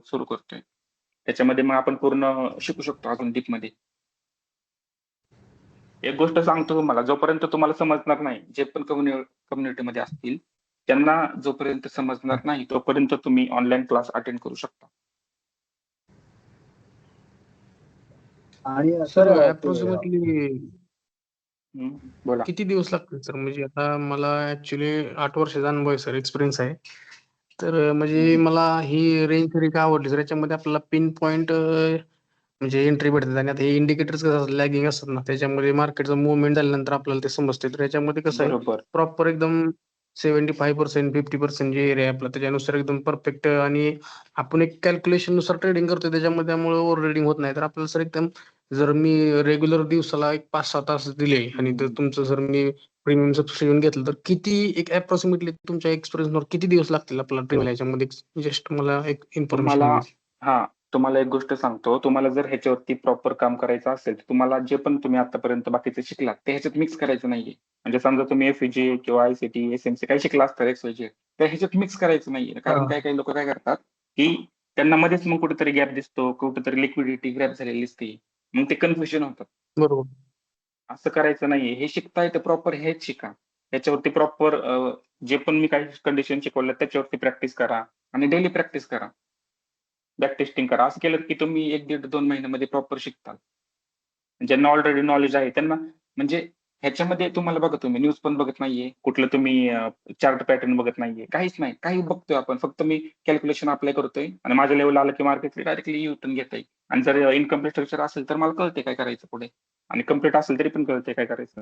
सुरू करतोय, त्याच्यामध्ये मग आपण पूर्ण शिकू शकतो अजून डीप मध्ये. एक गोष्ट सांगतो तुम्हाला, जोपर्यंत तुम्हाला समजणार नाही, जे पण कम्युनिटीमध्ये असतील त्यांना जोपर्यंत समजणार नाही तोपर्यंत तुम्ही ऑनलाईन क्लास अटेंड करू शकता. आणि सर सर अप्रॉक्सिमेटली बोला. किती दिवस लागतील सर? म्हणजे आता मला ऍक्च्युली 8 वर्षाचा अनुभव आहे सर, एक्सपिरियन्स आहे. तर म्हणजे मला ही रेंज थेरी का आवडली सर? याच्यामध्ये आपल्याला पिन पॉईंट म्हणजे एंट्री भेटतात आणि आता हे इंडिकेटर्स कसं लॅगिंग असतात ना, त्याच्यामध्ये मार्केटचं मुवमेंट झाल्यानंतर आपल्याला ते समजते. तर याच्यामध्ये कसं आहे बरोबर. प्रॉपर एकदम 75%, 50% जे एरिया आहे आपला त्याच्यानुसार एकदम परफेक्ट, आणि आपण एक कॅल्क्युलेशन नुसार ट्रेडिंग करतोय त्याच्यामध्ये, त्यामुळे ओव्हर ट्रेडिंग होत नाही. तर आपल्याला सर एकदम, जर मी रेग्युलर दिवसाला एक 5-6 तास दिले आणि जर तुमचं जर मी प्रीमियम सबस्क्रिप्शन घेतलं तर किती एक अप्रॉक्सिमेटली तुमच्या एक्सपिरियन्सवर किती दिवस लागतील आपल्याला ट्रेनिंग याच्यामध्ये? जस्ट मला एक इन्फॉर्मेशन तुम्हाला हवी. तुम्हाला एक गोष्ट सांगतो, तुम्हाला जर ह्याच्यावरती प्रॉपर काम करायचं असेल तर तुम्हाला जे पण तुम्ही आतापर्यंत बाकीचे शिकलात ते ह्याच्यात मिक्स करायचं नाहीये. म्हणजे समजा तुम्ही एफईजी किंवा आयसीटी, एसएमसी काही शिकला असतात एक्सवायझेड, तर ह्याच्यात मिक्स करायचं नाहीये. कारण काही काही लोक काय करतात की त्यांना मध्येच मग कुठेतरी गॅप दिसतो, कुठेतरी लिक्विडिटी ग्रॅप झालेली दिसते, मग ते कन्फ्युजन होतात. बरोबर. असं करायचं नाहीये. हे शिकताय तर प्रॉपर हेच शिका. त्याच्यावरती प्रॉपर जे पण मी काही कंडिशन शिकवलं त्याच्यावरती प्रॅक्टिस करा आणि डेली प्रॅक्टिस करा, बॅक टेस्टिंग करा. असं केलं की तुम्ही 1-1.5-2 महिन्यामध्ये प्रॉपर शिकताल. ज्यांना ऑलरेडी नॉलेज आहे त्यांना, म्हणजे ह्याच्यामध्ये तुम्हाला बघा, तुम्ही न्यूज पण बघत नाहीये, कुठलं तुम्ही चार्ट पॅटर्न बघत नाहीये, काहीच नाही. काही बघतोय आपण, फक्त मी कॅल्क्युलेशन अप्लाय करतोय आणि माझ्या लेवल आलं की मार्केट डायरेक्टली युटर्न घेतोय. आणि जर इनकम्प्लीट स्ट्रक्चर असेल तर मला कळते काय करायचं पुढे, आणि कम्प्लीट असेल तरी पण कळते काय करायचं.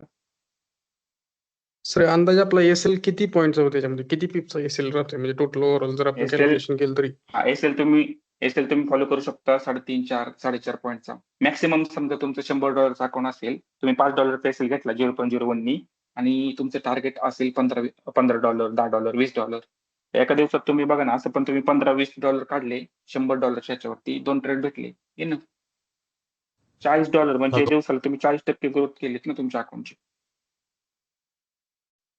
सर अंदाजे आपला एसएल किती पॉईंटचा होतो त्याच्यामध्ये? किती पिपचा एसएल राहतोय म्हणजे टोटल ओव्हरऑल जर आपण कॅल्क्युलेशन केलं तरी? एसएल तुम्ही फॉलो करू शकता 3.5, 4, 4.5 पॉईंटचा मॅक्सिमम. समजा तुमचं $100 अकाउंट असेल, तुम्ही $5 एसएल घेतला 0.01 नी, आणि तुमचं टार्गेट असेल $15, $10, $20. एका दिवसात तुम्ही बघा ना, असं पण तुम्ही $15-20 काढले $100 ह्याच्यावरती, 2 ट्रेड भेटले, $40 म्हणजे दिवसाला तुम्ही 40% ग्रोथ केलीत ना तुमच्या अकाउंटची.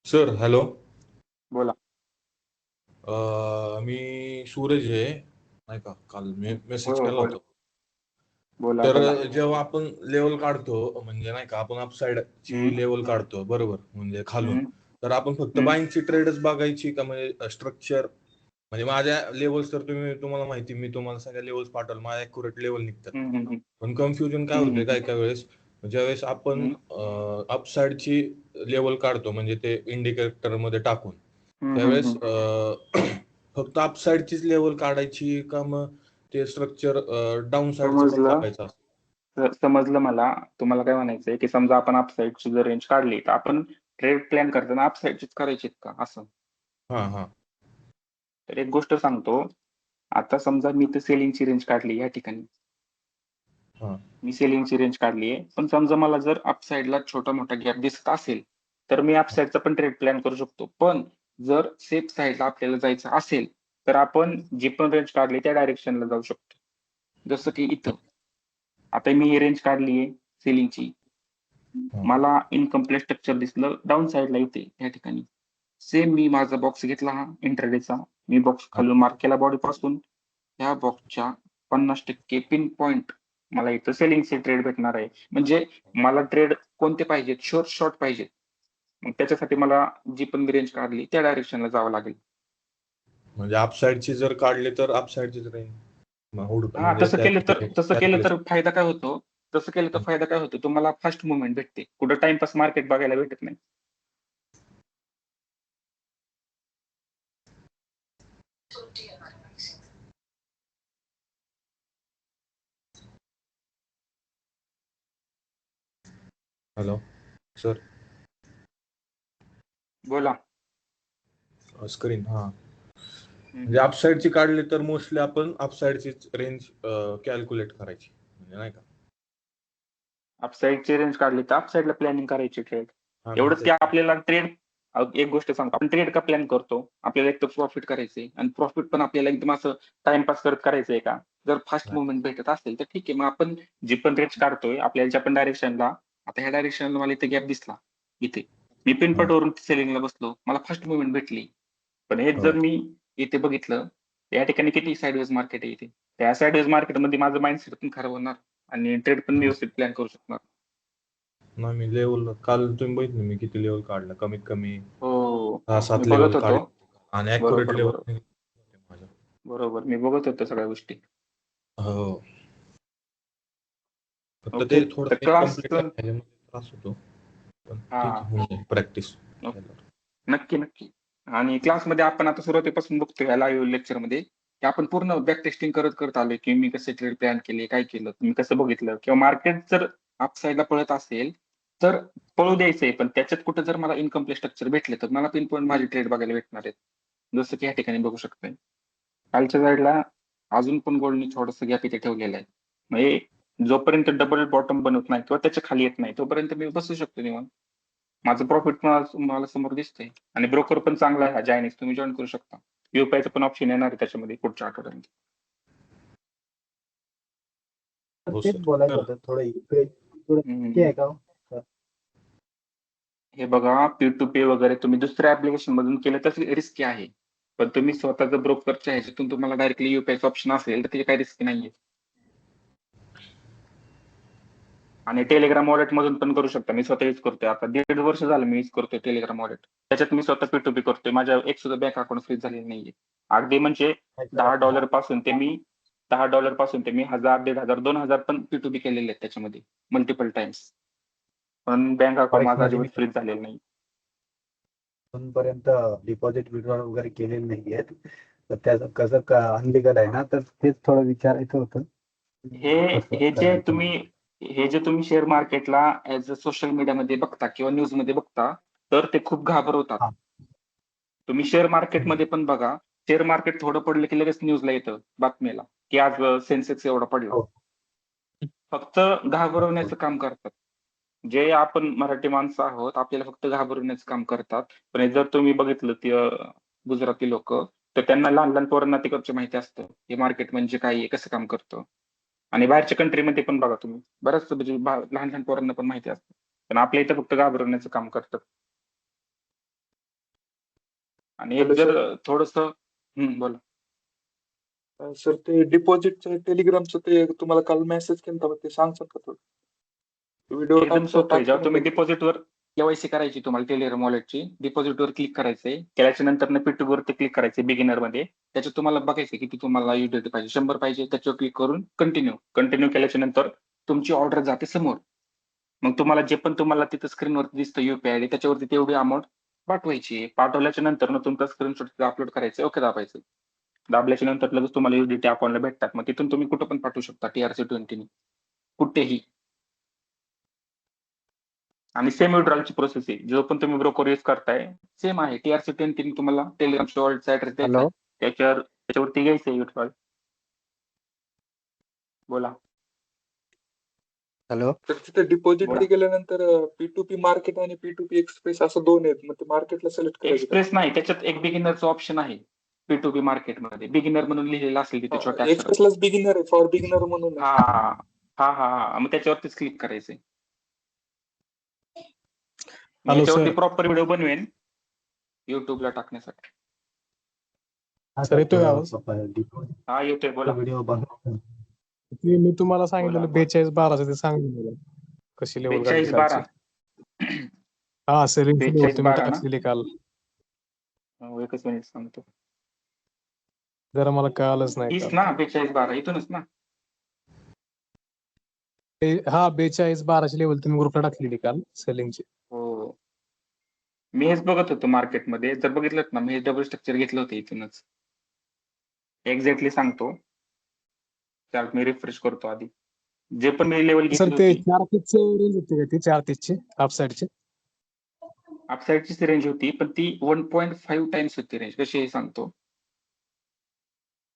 सर हॅलो, बोला. मी सूरज आहे, नाही का, काल मी मेसेज हो, केला बोला. होता. बोला. तर जेव्हा आपण लेवल काढतो, म्हणजे नाही का, आपण अपसाइडची लेवल काढतो बरोबर, म्हणजे खालून, तर आपण फक्त बाईंगची ट्रेडच बघायची का? म्हणजे स्ट्रक्चर, म्हणजे माझ्या लेवल्स तर तुम्हाला माहिती, मी तुम्हाला सगळ्या लेवल्स पाठवलं, माझ्या ॲक्युरेट लेवल निघतात. पण कन्फ्युजन काय होते काय काय वेळेस, ज्यावेळेस आपण अपसाइडची लेवल काढतो, म्हणजे ते इंडिकेटर मध्ये टाकून, त्यावेळेस फक्त अपसाइडचीच लेवल काढायची का? मग ते स्ट्रक्चर डाऊन साइडचं पण बघायचं असतं? समजलं मला. तुम्हाला काय म्हणायचंय की समजा आपण अपसाइडची जर रेंज काढली तर आपण ट्रेड प्लॅन करताना अपसाइडचीच करायची का असं? तर एक गोष्ट सांगतो, आता समजा मी तर सेलिंगची रेंज काढली या ठिकाणी, मी सेलिंगची रेंज काढली आहे, पण समजा मला जर अपसाइडला छोटा मोठा गॅप दिसत असेल तर मी अपसाइडचा पण ट्रेड प्लॅन करू शकतो. पण जर सेफ साईडला आपल्याला जायचं असेल तर आपण जी पण रेंज काढली त्या डायरेक्शनला जाऊ शकतो. जसं की इथं आता मी ही रेंज काढली आहे सेलिंगची, मला इनकम्प्लीट स्ट्रक्चर दिसलं डाऊन साईडला इथे या ठिकाणी. सेम मी माझा बॉक्स घेतला हा इंटरडेचा, मी बॉक्स खालून मार्क केला बॉडी पासून, ह्या बॉक्सच्या 50% पिन पॉइंट मला इथं सेलिंगचे ट्रेड भेटणार आहे. म्हणजे मला ट्रेड कोणते पाहिजेत? शॉर्ट पाहिजेत. मग त्याच्यासाठी मला जी पण मी रेंज काढली त्या डायरेक्शनला जावं लागेल. म्हणजे अपसाईडची जर काढली तर अपसाईडचीच रेंज हा, तसं केलं तर फायदा काय होतो? तसं केलं तर फायदा काय होतो? तुम्हाला फास्ट मुवमेंट भेटते. कुठं टाइमपास मार्केट बघायला भेटत नाही. हॅलो सर, बोला. स्क्रीन हा, म्हणजे अपसाईडची काढली तर मोस्टली आपण अपसाईडची रेंज कॅल्क्युलेट करायची, म्हणजे नाही का? अपसाईडची रेंज काढली तर अपसाईडला प्लॅनिंग करायची ट्रेड. हा, एवढंच की तेच. आपल्याला ट्रेड, एक गोष्ट सांगतो, आपण ट्रेड का प्लॅन करतो? आपल्याला एक तर प्रॉफिट करायचंय, आणि प्रॉफिट पण आपल्याला एकदम असं टाइमपास करत करायचंय का? जर फास्ट नाही. मुवमेंट भेटत असेल तर ठीक आहे, मग आपण जी पण रेंज काढतोय आपल्याला ज्या पण डायरेक्शनला, आता ह्या डायरेक्शनला मला इथे गॅप दिसला, इथे मी पिनपटवरून सेलिंगला बसलो, मला फास्ट मुवमेंट भेटली. पण हेच जर मी इथे बघितलं, या ठिकाणी किती साईडवेज मार्केट आहे इथे, त्या साईडवेज मार्केटमध्ये माझं माइंडसेट पण खराब होणार आणि ट्रेड पण मी व्यवस्थित प्लॅन करू शकणार. नाही, मी लेवल काल तुम्ही बघितलं मी किती लेवल काढलं, कमीत कमी हो, 6-7 मी लेवल बघत काढले होतो. आणि ऍक्युरेट बरोबर बरोबर लेवल माझं. बरोबर, मी बघत होतो सगळ्या गोष्टी. हो, फक्त ओके, ते तर थोडं क्लास, इनकम्प्लीट त्रास होतो, पण ठीक आहे, होऊन जाईल प्रॅक्टिस. नक्की नक्की. आणि क्लासमध्ये आपण आता सुरुवातीपासून बघतोय या लाईव्ह लेक्चरमध्ये की आपण पूर्ण बॅक टेस्टिंग करत करत आलोय की मी कसे ट्रेड प्लॅन केले, काय केलं, मी कसं बघितलं, किंवा मार्केट जर अपसाईडला पळत असेल तर पळू द्यायचंय, पण त्याच्यात कुठं जर मला इनकम्प्लीट स्ट्रक्चर भेटले तर मला पिन पॉईंट माझी ट्रेड बघायला भेटणार आहेत. जसं की या ठिकाणी बघू शकतोय, खालच्या साईडला अजून पण गोल्डनी थोडंसं गॅप इथे ठेवलेलं आहे. म्हणजे जोपर्यंत डबल बॉटम बनत नाही किंवा त्याच्या खाली येत नाही तोपर्यंत मी बसू शकतो निवांत. माझं प्रॉफिट मला समोर दिसतंय, आणि ब्रोकर पण चांगला आहे हा जायनेक्स, तुम्ही जॉईन करू शकता. युपीआयचं पण ऑप्शन येणार आहे त्याच्यामध्ये पुढच्या आठवड्यात. हो तेच सर. बोलायचं होतं, थोडं UPI थोडं tricky आहे का हो? हे बघा, P2P वगैरे तुम्ही दुसऱ्या ऍप्लिकेशन मधून केलं तर रिस्की आहे, पण तुम्ही स्वतःचं ब्रोकरच्या ह्याच्यातून तुम्हाला डायरेक्टली युपीआयचं ऑप्शन असेल तर त्याची काही रिस्क नाहीये. आणि टेलिग्राम वॉलेट मधून पण करू शकता. मी स्वतः यूज करतोय, आता 1.5 वर्ष झालं मी यूज करतोय टेलिग्राम वॉलेट. त्याच्यात मी स्वतः P2P करतोय, माझ्या एक सुद्धा बँक अकाउंट फ्रीज झालेलं नाहीये. अगदी म्हणजे $10 पासून ते मी $1000, 1,500, 2,000 पण P2P केलेले आहेत त्याच्यामध्ये मल्टिपल टाइम्स. पण बँक अकाउंट माझं मध्ये मी अजिबात फ्रीज झालेलं नाही. अजूनपर्यंत डिपॉझिट विड्रॉल वगैरे केलेले नाहीयेत, तर त्याचं कसं अनलिगल आहे ना, तर तेच थोडं विचारायचं होतं. कसं हे करायचं? जे तुम्ही शेअर मार्केटला ऍज अ सोशल मीडियामध्ये बघता किंवा न्यूज मध्ये बघता, तर ते खूप घाबरवतात. हा. तुम्ही शेअर मार्केटमध्ये पण बघा, शेअर मार्केट थोडं पडलं की लगेच न्यूजला येतं बातमीला की आज सेन्सेक्स एवढा पडला. हो. फक्त घाबरवण्याचं काम करतात. जे आपण मराठी माणसं आहोत आपल्याला फक्त घाबरवण्याचं काम करतात. पण जर तुम्ही बघितलं ते गुजराती लोक, तर त्यांना लहान लहान पोरांना तिकडचं माहिती असतं हे मार्केट म्हणजे काय आहे, कसं काम करतं. आणि बाहेरच्या कंट्रीमध्ये पण बघा तुम्ही, बऱ्याच म्हणजे लहान लहान पोरांना पण माहिती असतं, पण आपल्या इथं फक्त घाबरवण्याचं काम करतात. आणि एक जर थोडस बोला सर, ते डिपॉझिटचं टेलिग्रामचं ते तुम्हाला काल मेसेज केला होता, ते सांगतात का थोडं? व्हिडिओ एकदम सोपं आहे. जेव्हा तुम्ही डिपॉझिटवर केवायसी करायची तुम्हाला टेलिग्राम वॉलेटची, डिपॉझिटवर क्लिक करायचंय, केल्याच्या नंतर P2P वरती क्लिक करायचंय बिगिनर मध्ये. त्याच्यात तुम्हाला बघायचं किती तुम्हाला युटिलिटी पाहिजे, 100 पाहिजे, त्याच्यावर क्लिक करून कंटिन्यू केल्याच्या नंतर तुमची ऑर्डर जाते समोर. मग तुम्हाला जे पण तुम्हाला तिथं स्क्रीनवरती दिसतं युपीआय त्याच्यावरती तेवढी अमाऊंट पाठवायची. पाठवल्याच्या नंतर तुमचा स्क्रीनशॉट अपलोड करायचं, ओके दाबायचं. दाबल्याच्या नंतर लगेच तुम्हाला युटिलिटी अकाउंटला भेटतात. मग तिथून तुम्ही कुठं पण पाठवू शकता TRC20 कुठेही. आणि सेम विड्रॉलची प्रोसेस आहे, जो पण तुम्ही ब्रोकर यूज करताय सेम आहे. TRC20 तुम्हाला टेलिग्रामच्या वॉलेटचा ऍड्रेस द्यायचा आहे, त्याच्यावरती घ्यायचंय विड्रॉल. बोला. हॅलो. तर तिथे डिपॉझिटमध्ये गेल्यानंतर P2P मार्केट आणि P2P एक्सप्रेस असं दोन आहेत, मग ते मार्केटला सिलेक्ट करायचं का? एक्सप्रेस नाही, त्याच्यात एक बिगिनरचं ऑप्शन आहे P2P मार्केटमध्ये, बिगिनर म्हणून लिहिलेलं असेल तिथे छोट्या अक्षरात. एक्सप्रेसलाच बिगिनर आहे, फॉर बिगिनर म्हणून आहे. हा, मग त्याच्यावरतीच क्लिक करायचंय. हॅलो याच्यावरती सर. प्रॉपर व्हिडिओ बनवेन युट्यूबला टाकण्यासाठी. सर येतोय आवाज? हा येतोय, बोला. ते मी तुम्हाला सांगितलेलं बोला. 42-12 ते सांगितलं कशी लेवल काढली 42-12 कालची. हा सेलिंग लेवल तुम्ही 42-12 ना? टाकलेली काल. एकच मिनिट सांगतो. जरा मला कळालंच नाही तीच काल. ना 42-12 इथूनच ना? हा 42-12 लेवल तुम्ही ग्रुपला टाकलेली काल सेलिंगची. हो. मी हेच बघत होतो मार्केटमध्ये. जर बघितलं ना, मी डबल स्ट्रक्चर घेतलं होतं इथूनच. एक्झॅक्टली सांगतो. चार्ट मी रिफ्रेश करतो आधी. जे पण मी लेवल सर घेतली ते होती 4-30 रेंज होती का ती 4-30 अपसाईडची? अपसाईडचीच रेंज होती, पण ती 1.5 टाइम्स होती रेंज. कशी आहे सांगतो.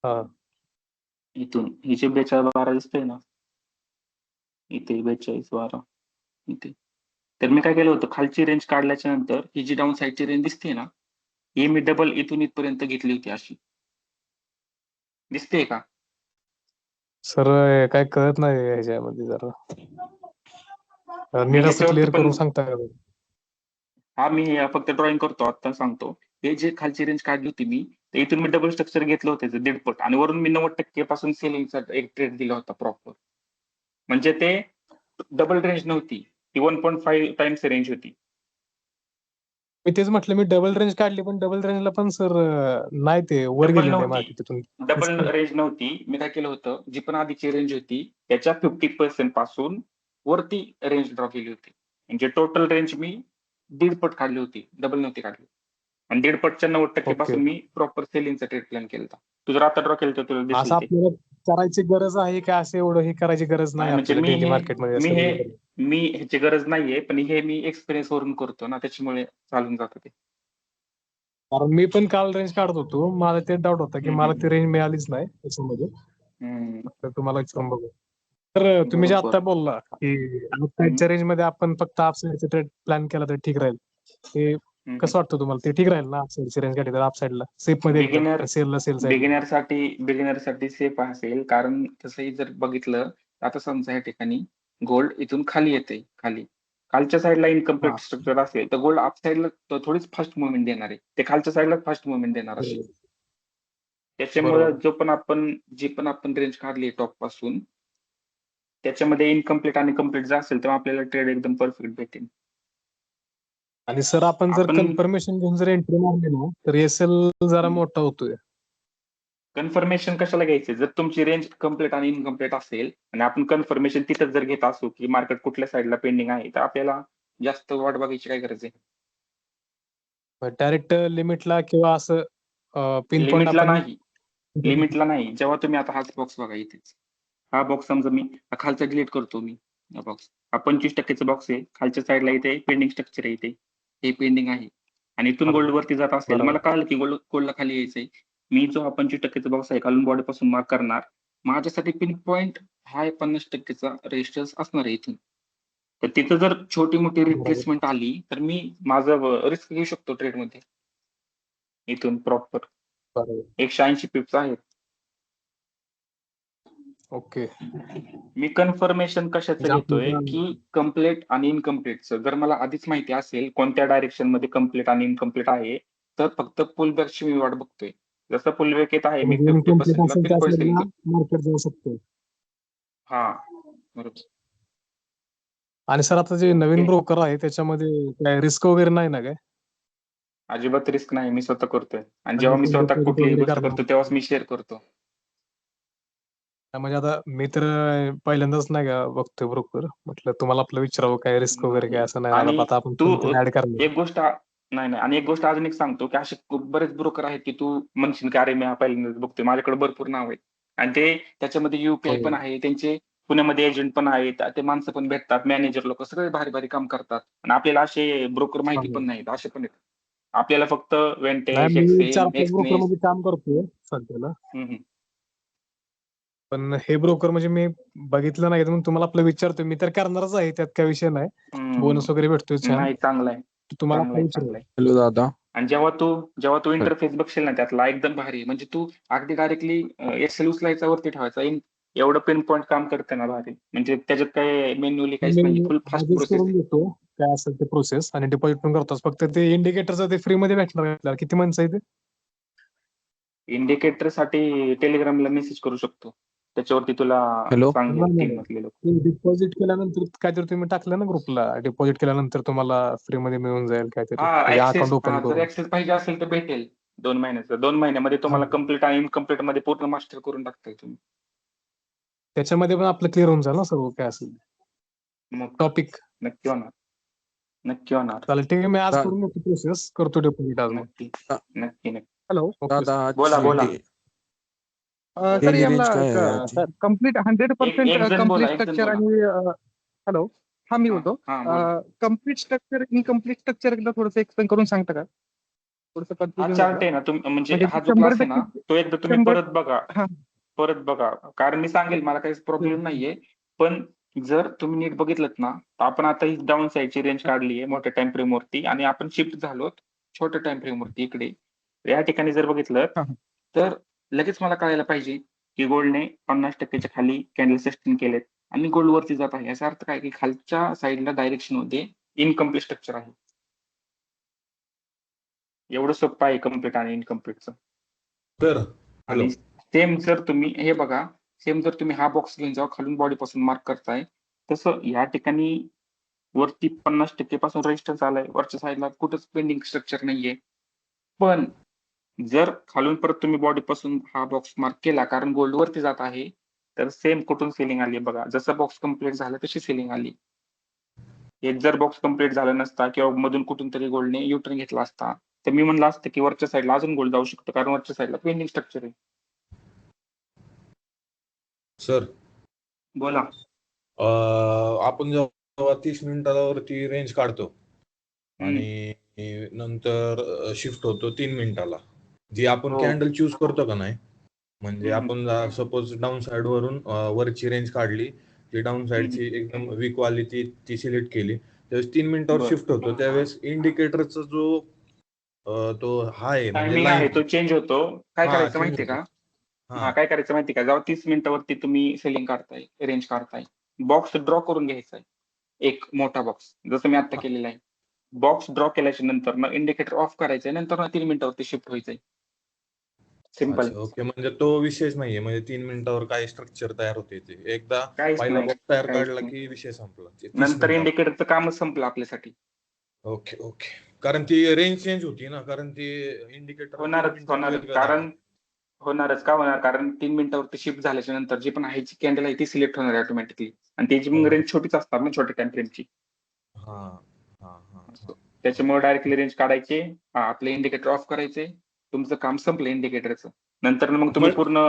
हा. इथून हिचे 42-12 दिसतंय ना, इथे 42-12 इथे. तर मी काय केलं होतं, खालची रेंज काढल्याच्या नंतर ही जी डाऊन साईडची रेंज दिसते ना, ही मी डबल इथून इथपर्यंत घेतली होती अशी. दिसते का? सर काय कळत नाही ह्याच्यामध्ये जरा. नीट असं ह्याच्यावरती क्लिअर पण करून सांगता का? हा मी फक्त ड्रॉइंग करतो, आता सांगतो. हे जे खालची रेंज काढली होती मी, तर इथून मी डबल स्ट्रक्चर घेतलं होतं त्याचं 1.5 आणि वरून मी 90% पासून सेलिंगचा एक ट्रेड दिला होता प्रॉपर. म्हणजे ते डबल रेंज नव्हती, ती 1.5 टाइम्स रेंज होती. मी तेच म्हटलं, मी डबल रेंज काढली, पण डबल रेंजला पण सर नाही ते वर डबल गेलेलं आहे नव्हती, मार्केट तिथून. डबल रेंज नव्हती. मी काय केलं होतं, जी पण आधीची रेंज होती त्याच्या 50% पासून वरती रेंज ड्रॉ केली होती. म्हणजे टोटल रेंज मी 1.5 पट काढली होती, डबल नव्हती काढली. आणि 1.5 पटच्या 90% ओके. पासून मी प्रॉपर सेलिंगचा ट्रेड प्लॅन केला होता. तू जर आता ड्रॉ केलं तर तुला असं दिसेल ते. आपल्याला करायची गरज आहे का, असं एवढं हे करायची गरज नाही नाही म्हणजे आपल्याला डेली मार्केटमध्ये असं? मी ह्याची गरज नाहीये, पण हे मी एक्सपिरियन्स वरून करतो ना, त्याच्यामुळे चालून जातं ते. कारण मी पण काल रेंज काढत होतो, मला ते डाऊट होता की मला ती रेंज मिळालीच नाही त्याच्यामध्ये. तर तुम्हाला विचारून बघू. तर तुम्ही जे बरोबर. आता बोलला की अपसाईडच्या रेंज मध्ये आपण फक्त अपसाईडचा ट्रेड प्लॅन केला तर ठीक राहील, ते कसं वाटतं तुम्हाला? ते ठीक राहील ना अपसाईडची रेंज काढली तर अपसाईडला सेफ मध्ये एकदम, सेलला सेल साईड? बिगिनरसाठी सेफ असेल, कारण तसंही जर बघितलं, आता समजा या ठिकाणी गोल्ड इथून खाली येते, खालच्या साईडला इनकम्प्लीट स्ट्रक्चर असेल तर गोल्ड अप साईडला थोडीच फास्ट मुवमेंट देणार आहे, ते खालच्या साईडला फास्ट मुवमेंट देणार असेल. त्याच्यामुळे जी पण आपण रेंज काढली टॉप पासून, त्याच्यामध्ये इनकम्प्लीट आणि कम्प्लीट जर असेल तर आपल्याला ट्रेड एकदम परफेक्ट भेटेल. आणि सर आपण जर कन्फर्मेशन घेऊन जर एंट्री मारली ना, तर एसएल जरा मोठा होतोय. कन्फर्मेशन कशाला घ्यायचे? जर तुमची रेंज कम्प्लीट आणि इनकम्प्लीट असेल आणि आपण कन्फर्मेशन तिथंच जर घेत असू की मार्केट कुठल्या साईडला पेंडिंग आहे, तर आपल्याला जास्त वाट बघायची काय गरज आहे? डायरेक्ट लिमिटला किंवा असं पिन पॉईंट लिमिटला आपण नाही, लिमिटला नाही. जेव्हा तुम्ही आता हाच बॉक्स बघा इथेच, हा बॉक्स समजा मी खालचा डिलीट करतो, मी हा बॉक्स, हा 25% बॉक्स आहे, खालच्या साईडला इथे पेंडिंग स्ट्रक्चर आहे, इथे हे पेंडिंग आहे आणि इथून गोल्ड वरती जात असेल, मला कळलं की गोल्डला खाली यायचंय, मी जो हा 25% बॉक्स आहे खालून बॉडी पासून मार्क करणार, माझ्यासाठी पिन पॉईंट हा 50%चा रेजिस्टन्स असणार आहे इथून. तर तिथं जर छोटी मोठी रिप्लेसमेंट आली तर मी माझं रिस्क घेऊ शकतो ट्रेड मध्ये. इथून प्रॉपर 180 पिप्स आहेत. ओके. मी कन्फर्मेशन कशाचं घेतोय की कम्प्लीट आणि इनकम्प्लीटचं. जर मला आधीच माहिती असेल कोणत्या डायरेक्शन मध्ये कम्प्लीट आणि इनकम्प्लीट आहे, तर फक्त पुलबॅकची मी वाट बघतोय. जसं पुलबॅक येत आहे, मी 50%ला पिनपॉईंट सेलिंग करतो. मार्केट जाऊ शकतो. हा बरोबर. आणि सर आता जे नवीन ब्रोकर आहे त्याच्यामध्ये काय रिस्क वगैरे नाही ना काय? अजिबात रिस्क नाही, मी स्वतः करतोय. आणि जेव्हा मी स्वतः कुठलीही गोष्ट करतो तेव्हाच मी शेअर करतो. म्हणजे आता मी तर पहिल्यांदाच नाही का बघतोय ब्रोकर, म्हटलं तुम्हाला आपलं विचारावं काय रिस्क वगैरे काय असं नाही. आणि आता आपण तू ऍड करणार. एक गोष्ट नाही आणि एक गोष्ट अजून एक सांगतो की असे बरेच ब्रोकर आहेत की तू म्हणशील की अरे मी पहिल्यांदाच बघतोय, माझ्याकडे भरपूर नाव आहेत आणि ते त्याच्यामध्ये युपीआय पण आहे, त्यांचे पुण्यामध्ये एजंट पण आहेत, ते माणसं पण भेटतात, मॅनेजर लोक सगळे भारी भारी काम करतात आणि आपल्याला असे ब्रोकर माहिती पण नाहीत, असे पण आहेत. आपल्याला फक्त वेंटेज, एक्सेम, एक्सनेस मध्ये काम करतोय सध्याला, पण हे ब्रोकर म्हणजे मी बघितलं नाही म्हणून तुम्हाला आपलं विचारतोय. मी तर करणारच आहे, त्यात काही विषय नाही. बोनस वगैरे भेटतोय छान. नाही, चांगलं आहे, तुम्हाला चांगलं आहे. हॅलो दादा. आणि जेव्हा तू इंटरफेस बघशील ना त्यातला एकदम भारी, म्हणजे तू अगदी डायरेक्टली एसएल उचलायचा वरती ठेवायचा, एवढं पिन पॉईंट काम करते ना भारी, म्हणजे त्याच्यात काय मेन्युअली काहीच नाही, फुल फास्ट प्रोसेस आहे. घेतो काय असेल ते प्रोसेस आणि डिपॉझिट पण करतोच. फक्त ते इंडिकेटरचं ते फ्री मध्ये भेटणार आपल्याला. किती माणसं आहे ते? इंडिकेटर साठी टेलिग्रामला मेसेज करू शकतो, त्याच्यावरती तुला हॅलो सांगतील म्हटले लोक. डिपॉझिट केल्यानंतर काहीतरी तुम्ही टाकलं ना ग्रुपला, डिपॉझिट केल्यानंतर तुम्हाला फ्री मध्ये मिळून जाईल काहीतरी, हा म्हणजे ऍक्सेस, अकाउंट ओपन जर करून. ऍक्सेस पाहिजे असेल तर भेटेल 2 महिन्याचं. 2 महिन्यामध्ये तुम्हाला कम्प्लीट आणि इनकम्प्लीट मध्ये पूर्ण मास्टर करून टाकताय तुम्ही. त्याच्यामध्ये पण आपलं क्लिअर होऊन जाईल ना सर्व काय असेल मग टॉपिक. नक्की होणार, नक्की होणार. चालेल, ठीक आहे. मी आज दा- करून घेतो प्रोसेस, करतो डिपॉझिट आज मग. नक्की दा- नक्की नक्की. हॅलो. दादा बोला बोला. सर डेली यांना रेंज काय आहे आजची? कम्प्लीट 100% एक जण बोला, कम्प्लीट एक जण स्ट्रक्चर बोला. आणि हॅलो, हा मी हा, बोलतो. हा, बोला. कम्प्लीट स्ट्रक्चर इनकम्प्लीट स्ट्रक्चर एकदा थोडंसं एक्सप्लेन करून सांगता का? थोडंसं हा कन्फ्युजन चार्ट आहे ना म्हणजे म्हणजे हा ते जो क्लास आहे ना 100% तो एकदा तुम्ही 100 परत बघा, हा. परत बघा, कारण मी सांगेल, मला काही प्रॉब्लेम नाहीये. पण जर तुम्ही नीट बघितलं ना, तर आपण आता ही डाऊन साईडची रेंज काढली आहे मोठ्या टाइम फ्रेम वरती आणि आपण शिफ्ट झालो छोट्या टाइम फ्रेम वरती इकडे. या ठिकाणी जर बघितलं हा. तर लगेच मला कळायला पाहिजे की गोल्डने 50%च्या खाली कॅन्डल सस्टेन केलेत आणि गोल्ड वरती जात आहे. याचा अर्थ काय की खालच्या साईडला डायरेक्शन मध्ये इनकम्प्लीट स्ट्रक्चर आहे. एवढं सोपं आहे कम्प्लीट आणि इनकम्प्लीटचं. तर हॅलो, आणि सेम जर तुम्ही हे बघा, सेम जर तुम्ही हा बॉक्स घेऊन जावा खालून बॉडी पासून मार्क करताय, तसं या ठिकाणी वरती 50% पासून रेजिस्टन्स आलाय, वरच्या साईडला कुठंच पेंडिंग स्ट्रक्चर नाहीये. पण जर खालून परत तुम्ही बॉडी पासून हा बॉक्स मार्क केला, कारण गोल्ड वरती जात आहे, तर सेम कुठून सेलिंग आली बघा. जसं बॉक्स कम्प्लीट झालं तशी सेलिंग आली. एक जर बॉक्स कम्प्लीट झाला नसता किंवा मधून कुठून तरी गोल्डने युटर्न घेतला असता, तर मी म्हणलं असतं की वरच्या साईडला अजून गोल्ड जाऊ शकतो, कारण वरच्या साईडला पेंडिंग स्ट्रक्चर आहे. सर बोला. आपण जेव्हा 30 मिनिटावरती रेंज काढतो आणि नंतर शिफ्ट होतो 3 मिनिटाला, जी आपण हो. कॅन्डल चूज करतो का नाही, म्हणजे हम्म. आपण सपोज डाऊन साइड वरून वरची रेंज काढली, जी डाऊन साइडची एकदम वीक वाली ती सिलेक्ट केली, त्यावेळेस 3 मिनिटावर बरं. शिफ्ट होतो, त्यावेळेस इंडिकेटरचा जो तो हा आहे म्हणजे टायमिंग आहे लाईन तो चेंज होतो. काय करायचं चेंज माहितीये होतो. का? हा, काय करायचं माहितीये का? जेव्हा 30 मिनिटावरती तुम्ही सेलिंग काढताय, रेंज काढताय, बॉक्स ड्रॉ करून घ्यायचा आहे. एक मोठा बॉक्स, जसं मी आता हा. केलेला आहे. बॉक्स ड्रॉ केल्याच्या नंतर मग इंडिकेटर ऑफ करायचंय, नंतर 3 मिनिटावरती शिफ्ट व्हायचंय. सिंपल. अच्छा, ओके. म्हणजे तो विषयच नाहीये, म्हणजे 3 मिनिटावर काय स्ट्रक्चर तयार होते ते एकदा काहीच पहिला नाही, बॉक्स तयार काहीच काढला नाही. की विषय संपला. 30 नंतर मिनिटावर. इंडिकेटरचं कामच संपलं आपल्यासाठी. Okay okay. कारण ती रेंज चेंज होती ना, कारण ती इंडिकेटर 3 मिनिटात वेगळं दाखवतं. होणारच का होणार, कारण 3 मिनिटावरती शिफ्ट झाल्याच्या नंतर जी पण आहे कॅन्डल आहे ती सिलेक्ट होणार आहे ऑटोमॅटिकली, आणि त्याची मग रेंज छोटीच असणार ना छोट्या टाइम फ्रेमची. हा हा हा हा. त्याच्यामुळे डायरेक्टली रेंज काढायचे, आपले इंडिकेटर ऑफ करायचे, तुमचं काम संपलं इंडिकेटरचं. नंतर मग तुम्ही पूर्ण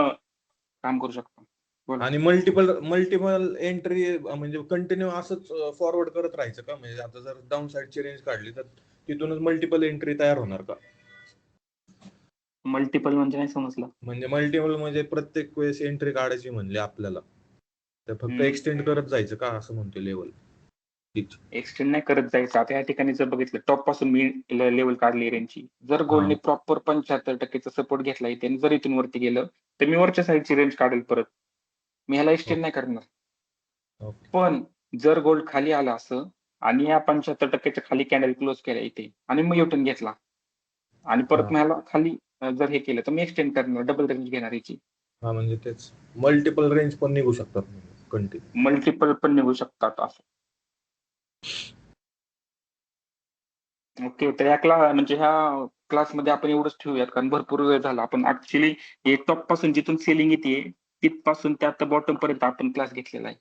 काम करू शकता. बोला. आणि मल्टिपल एंट्री म्हणजे कंटिन्यू असंच फॉरवर्ड करत राहायचं का? म्हणजे आता जर डाऊन साइडची रेंज काढली तर तिथूनच मल्टिपल एंट्री तयार होणार का? मल्टिपल म्हणजे नाही समजलं. म्हणजे मल्टिपल म्हणजे प्रत्येक वेळेस एंट्री काढायची म्हणली आपल्याला, तर फक्त एक्सटेंड करत जायचं का, असं म्हणतो लेवल? एक्सटेंड नाही करत जायचं. आता या ठिकाणी जर बघितलं, टॉप पासून मी लेवल काढली रेंजची, जर गोल्डने प्रॉपर 75% सपोर्ट घेतला इथे आणि जर इथून वरती गेलं, तर मी वरच्या साईडची रेंज काढेल परत. मी ह्याला एक्सटेंड नाही करणार. पण जर गोल्ड खाली आला असं आणि या 75%च्या खाली कॅन्डल क्लोज केला इथे आणि मग युटर्न घेतला आणि परत ह्याला खाली जर हे केलं, तर मी एक्सटेंड करणार, डबल रेंज घेणार याची. हा, म्हणजे तेच मल्टिपल रेंज पण निघू शकतात कंटिन्यू. मल्टिपल पण निघू शकतात असं. ओके, तर म्हणजे ह्या क्लासमध्ये आपण एवढंच ठेवूयात, कारण भरपूर वेळ झाला. आपण ऍक्च्युली हे टॉप पासून जिथून सेलिंग येते तिथपासून त्या बॉटम पर्यंत आपण क्लास घेतलेला आहे.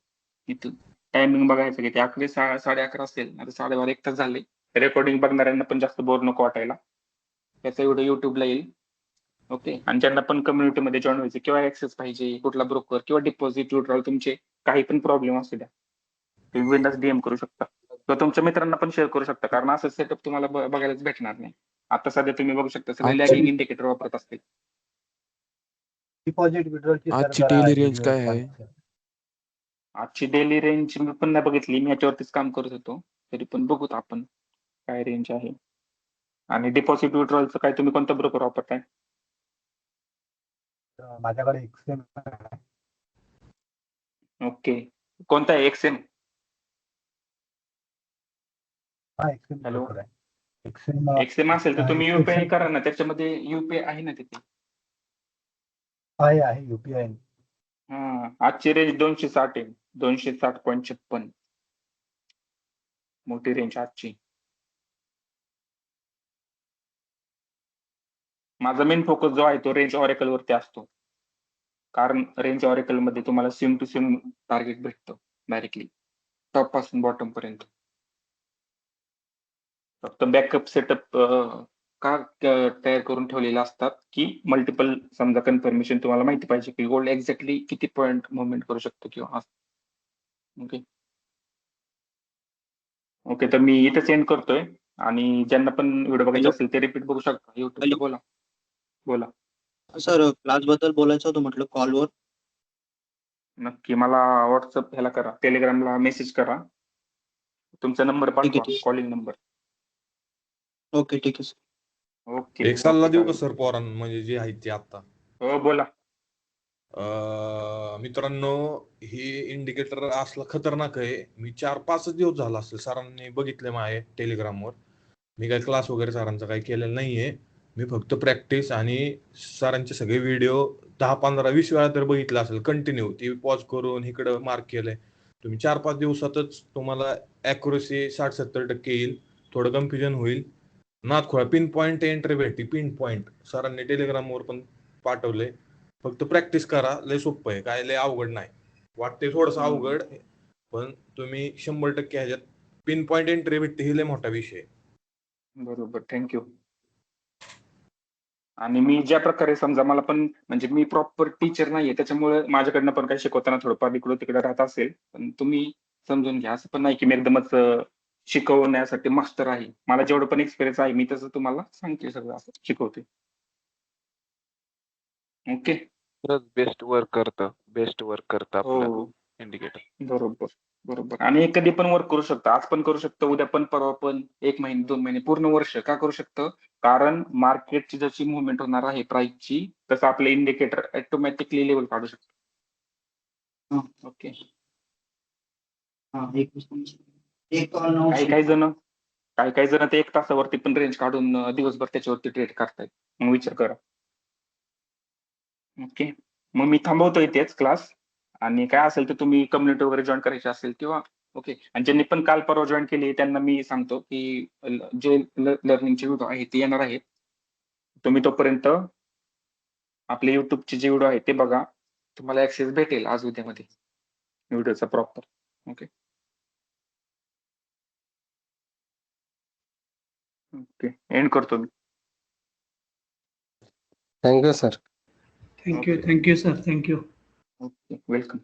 इथून टायमिंग बघायचं की ते 11 साडे 11 असेल, आता 12:30 1 तास झाले. रेकॉर्डिंग बघणाऱ्यांना पण जास्त बोर नको वाटायला, त्याचा व्हिडिओ युट्यूबला येईल. ओके, आणि ज्यांना पण कम्युनिटीमध्ये जॉईन व्हायचं किंवा ऍक्सेस पाहिजे, कुठला ब्रोकर किंवा डिपॉझिट विड्रॉल, तुमचे काही पण प्रॉब्लेम असू द्या, तुम्ही बिनधास्त डीएम करू शकता किंवा तुमच्या मित्रांना पण शेअर करू शकता, कारण असं सेटअप तुम्हाला बघायलाच भेटणार नाही. आता सध्या तुम्ही बघू शकता सगळे लॅगिंग इंडिकेटर वापरत असतील. डिपॉझिट विड्रॉलची आजची डेली रेंज काय आहे? आजची डेली रेंज मी पण नाही बघितली, मी याच्यावरतीच काम करत होतो, तरी पण बघूत आपण काय रेंज आहे. आणि डिपॉझिट विड्रॉलचं काय, तुम्ही कोणता ब्रोकर वापरताय? माझ्याकडे एक्सेम आहे. ओके, कोणता आहे? एक्सेम? हा, एक्सेम हॅलो, ब्रोकर आहे. एक्सेम असेल तर तुम्ही युपीआय करा ना, त्याच्यामध्ये युपीआय आहे ना तिथे. आहे युपीआय. हा, आजची रेंज 260 आहे, 260.56 मोठी रेंज आजची. माझा मेन फोकस जो आहे तो रेंज ऑरेकल वरती असतो, कारण रेंज ऑरेकल मध्ये तुम्हाला सिम टू सिम टार्गेट भेटतं डायरेक्टली टॉप पासून बॉटम पर्यंत. फक्त बॅकअप सेटअप का तयार करून ठेवलेले असतात की मल्टिपल समजा कन्फर्मेशन तुम्हाला माहिती पाहिजे की गोल्ड एक्झॅक्टली किती पॉईंट मुवमेंट करू शकतो किंवा असं. ओके ओके, तर मी इथेच एंड करतोय आणि ज्यांना पण व्हिडिओ बघायचे हॅलो. असेल ते रिपीट बघू शकता युट्यूब. हॅलो. बोला बोला. सर क्लास बद्दल बोलायचं होतं म्हटलं कॉलवर. नक्की मला व्हॉट्सअप ह्याला करा, टेलिग्रामला मेसेज करा, तुमचा नंबर ठीक आहे, पाठवा, ठीक. Calling number. ओके, ठीक आहे सर. ओके एक सल्ला ओके, देऊ का चालेल. सर पोरांना, म्हणजे जे आहेत ते आता? हो बोला. मित्रांनो, ही इंडिकेटर असला खतरनाक आहे. मी 4-5 दिवस झाला असेल सरांनी बघितले माझे टेलिग्रामवर. मी काही क्लास वगैरे सरांचा काही केलेला नाहीये. मी फक्त प्रॅक्टिस आणि सरांचे सगळे व्हिडिओ 10-15-20 वेळा तर बघितलं असेल कंटिन्यू. ती पॉज करून इकडं मार्क केलंय. तुम्ही 4-5 दिवसातच तुम्हाला ॲक्युरसी 60-70% येईल. थोडं कन्फ्युजन होईल. नादखोळा पिन पॉईंट एंट्री भेटते, पिन पॉईंट सरांनी टेलिग्रामवर पण पाठवले. फक्त प्रॅक्टिस करा, लय सोपं आहे, काय लय अवघड नाही. वाटते थोडस अवघड, पण तुम्ही 100% ह्याच्यात पिन पॉईंट एंट्री भेटते, ही लय मोठा विषय आहे. बरोबर, थँक्यू. आणि मी ज्या प्रकारे समजा मला पण म्हणजे मी प्रॉपर टीचर नाहीये, त्याच्यामुळे माझ्याकडनं पण काही शिकवताना थोडंफार इकडं तिकडे राहत असेल, पण तुम्ही समजून घ्या. असं पण नाही की मी एकदमच शिकवण्यासाठी मास्टर आहे. मला जेवढं पण एक्सपिरियन्स आहे मी तसं तुम्हाला सांगते, सगळं असं शिकवते. ओके. बेस्ट वर्क करतं आपलं हो इंडिकेटर. बरोबर बरोबर. आणि हे कधी पण वर्क करू शकतं, आज पण करू शकतं, उद्या पण, परवा पण, 1 महिने 2 महिने, पूर्ण वर्ष का करू शकतं? कारण मार्केटची जशी मुवमेंट होणार आहे प्राइसची, तसं आपलं इंडिकेटर ऑटोमॅटिकली लेवल काढू शकतो. हा. ओके. हा, एक कॉल काही काही जण ते 1 तासावरती पण रेंज काढून दिवसभर त्याच्यावरती ट्रेड करतायत. मग विचार करा. ओके, मग मी थांबवतोय तेच क्लास. आणि काय असेल तर तुम्ही कम्युनिटी वगैरे जॉईन करायची असेल किंवा ओके. आणि ज्यांनी पण काल परवा जॉईन केली त्यांना मी सांगतो की जे लर्निंगचे व्हिडिओ आहेत ते येणार आहेत. तुम्ही तोपर्यंत आपले युट्यूबचे जे व्हिडिओ आहेत ते बघा, तुम्हाला ऍक्सेस भेटेल आज उद्यामध्ये व्हिडिओचा प्रॉपर. ओके ओके, एंड करतो मी. Thank you sir. Thank you sir, thank you. Okay, welcome.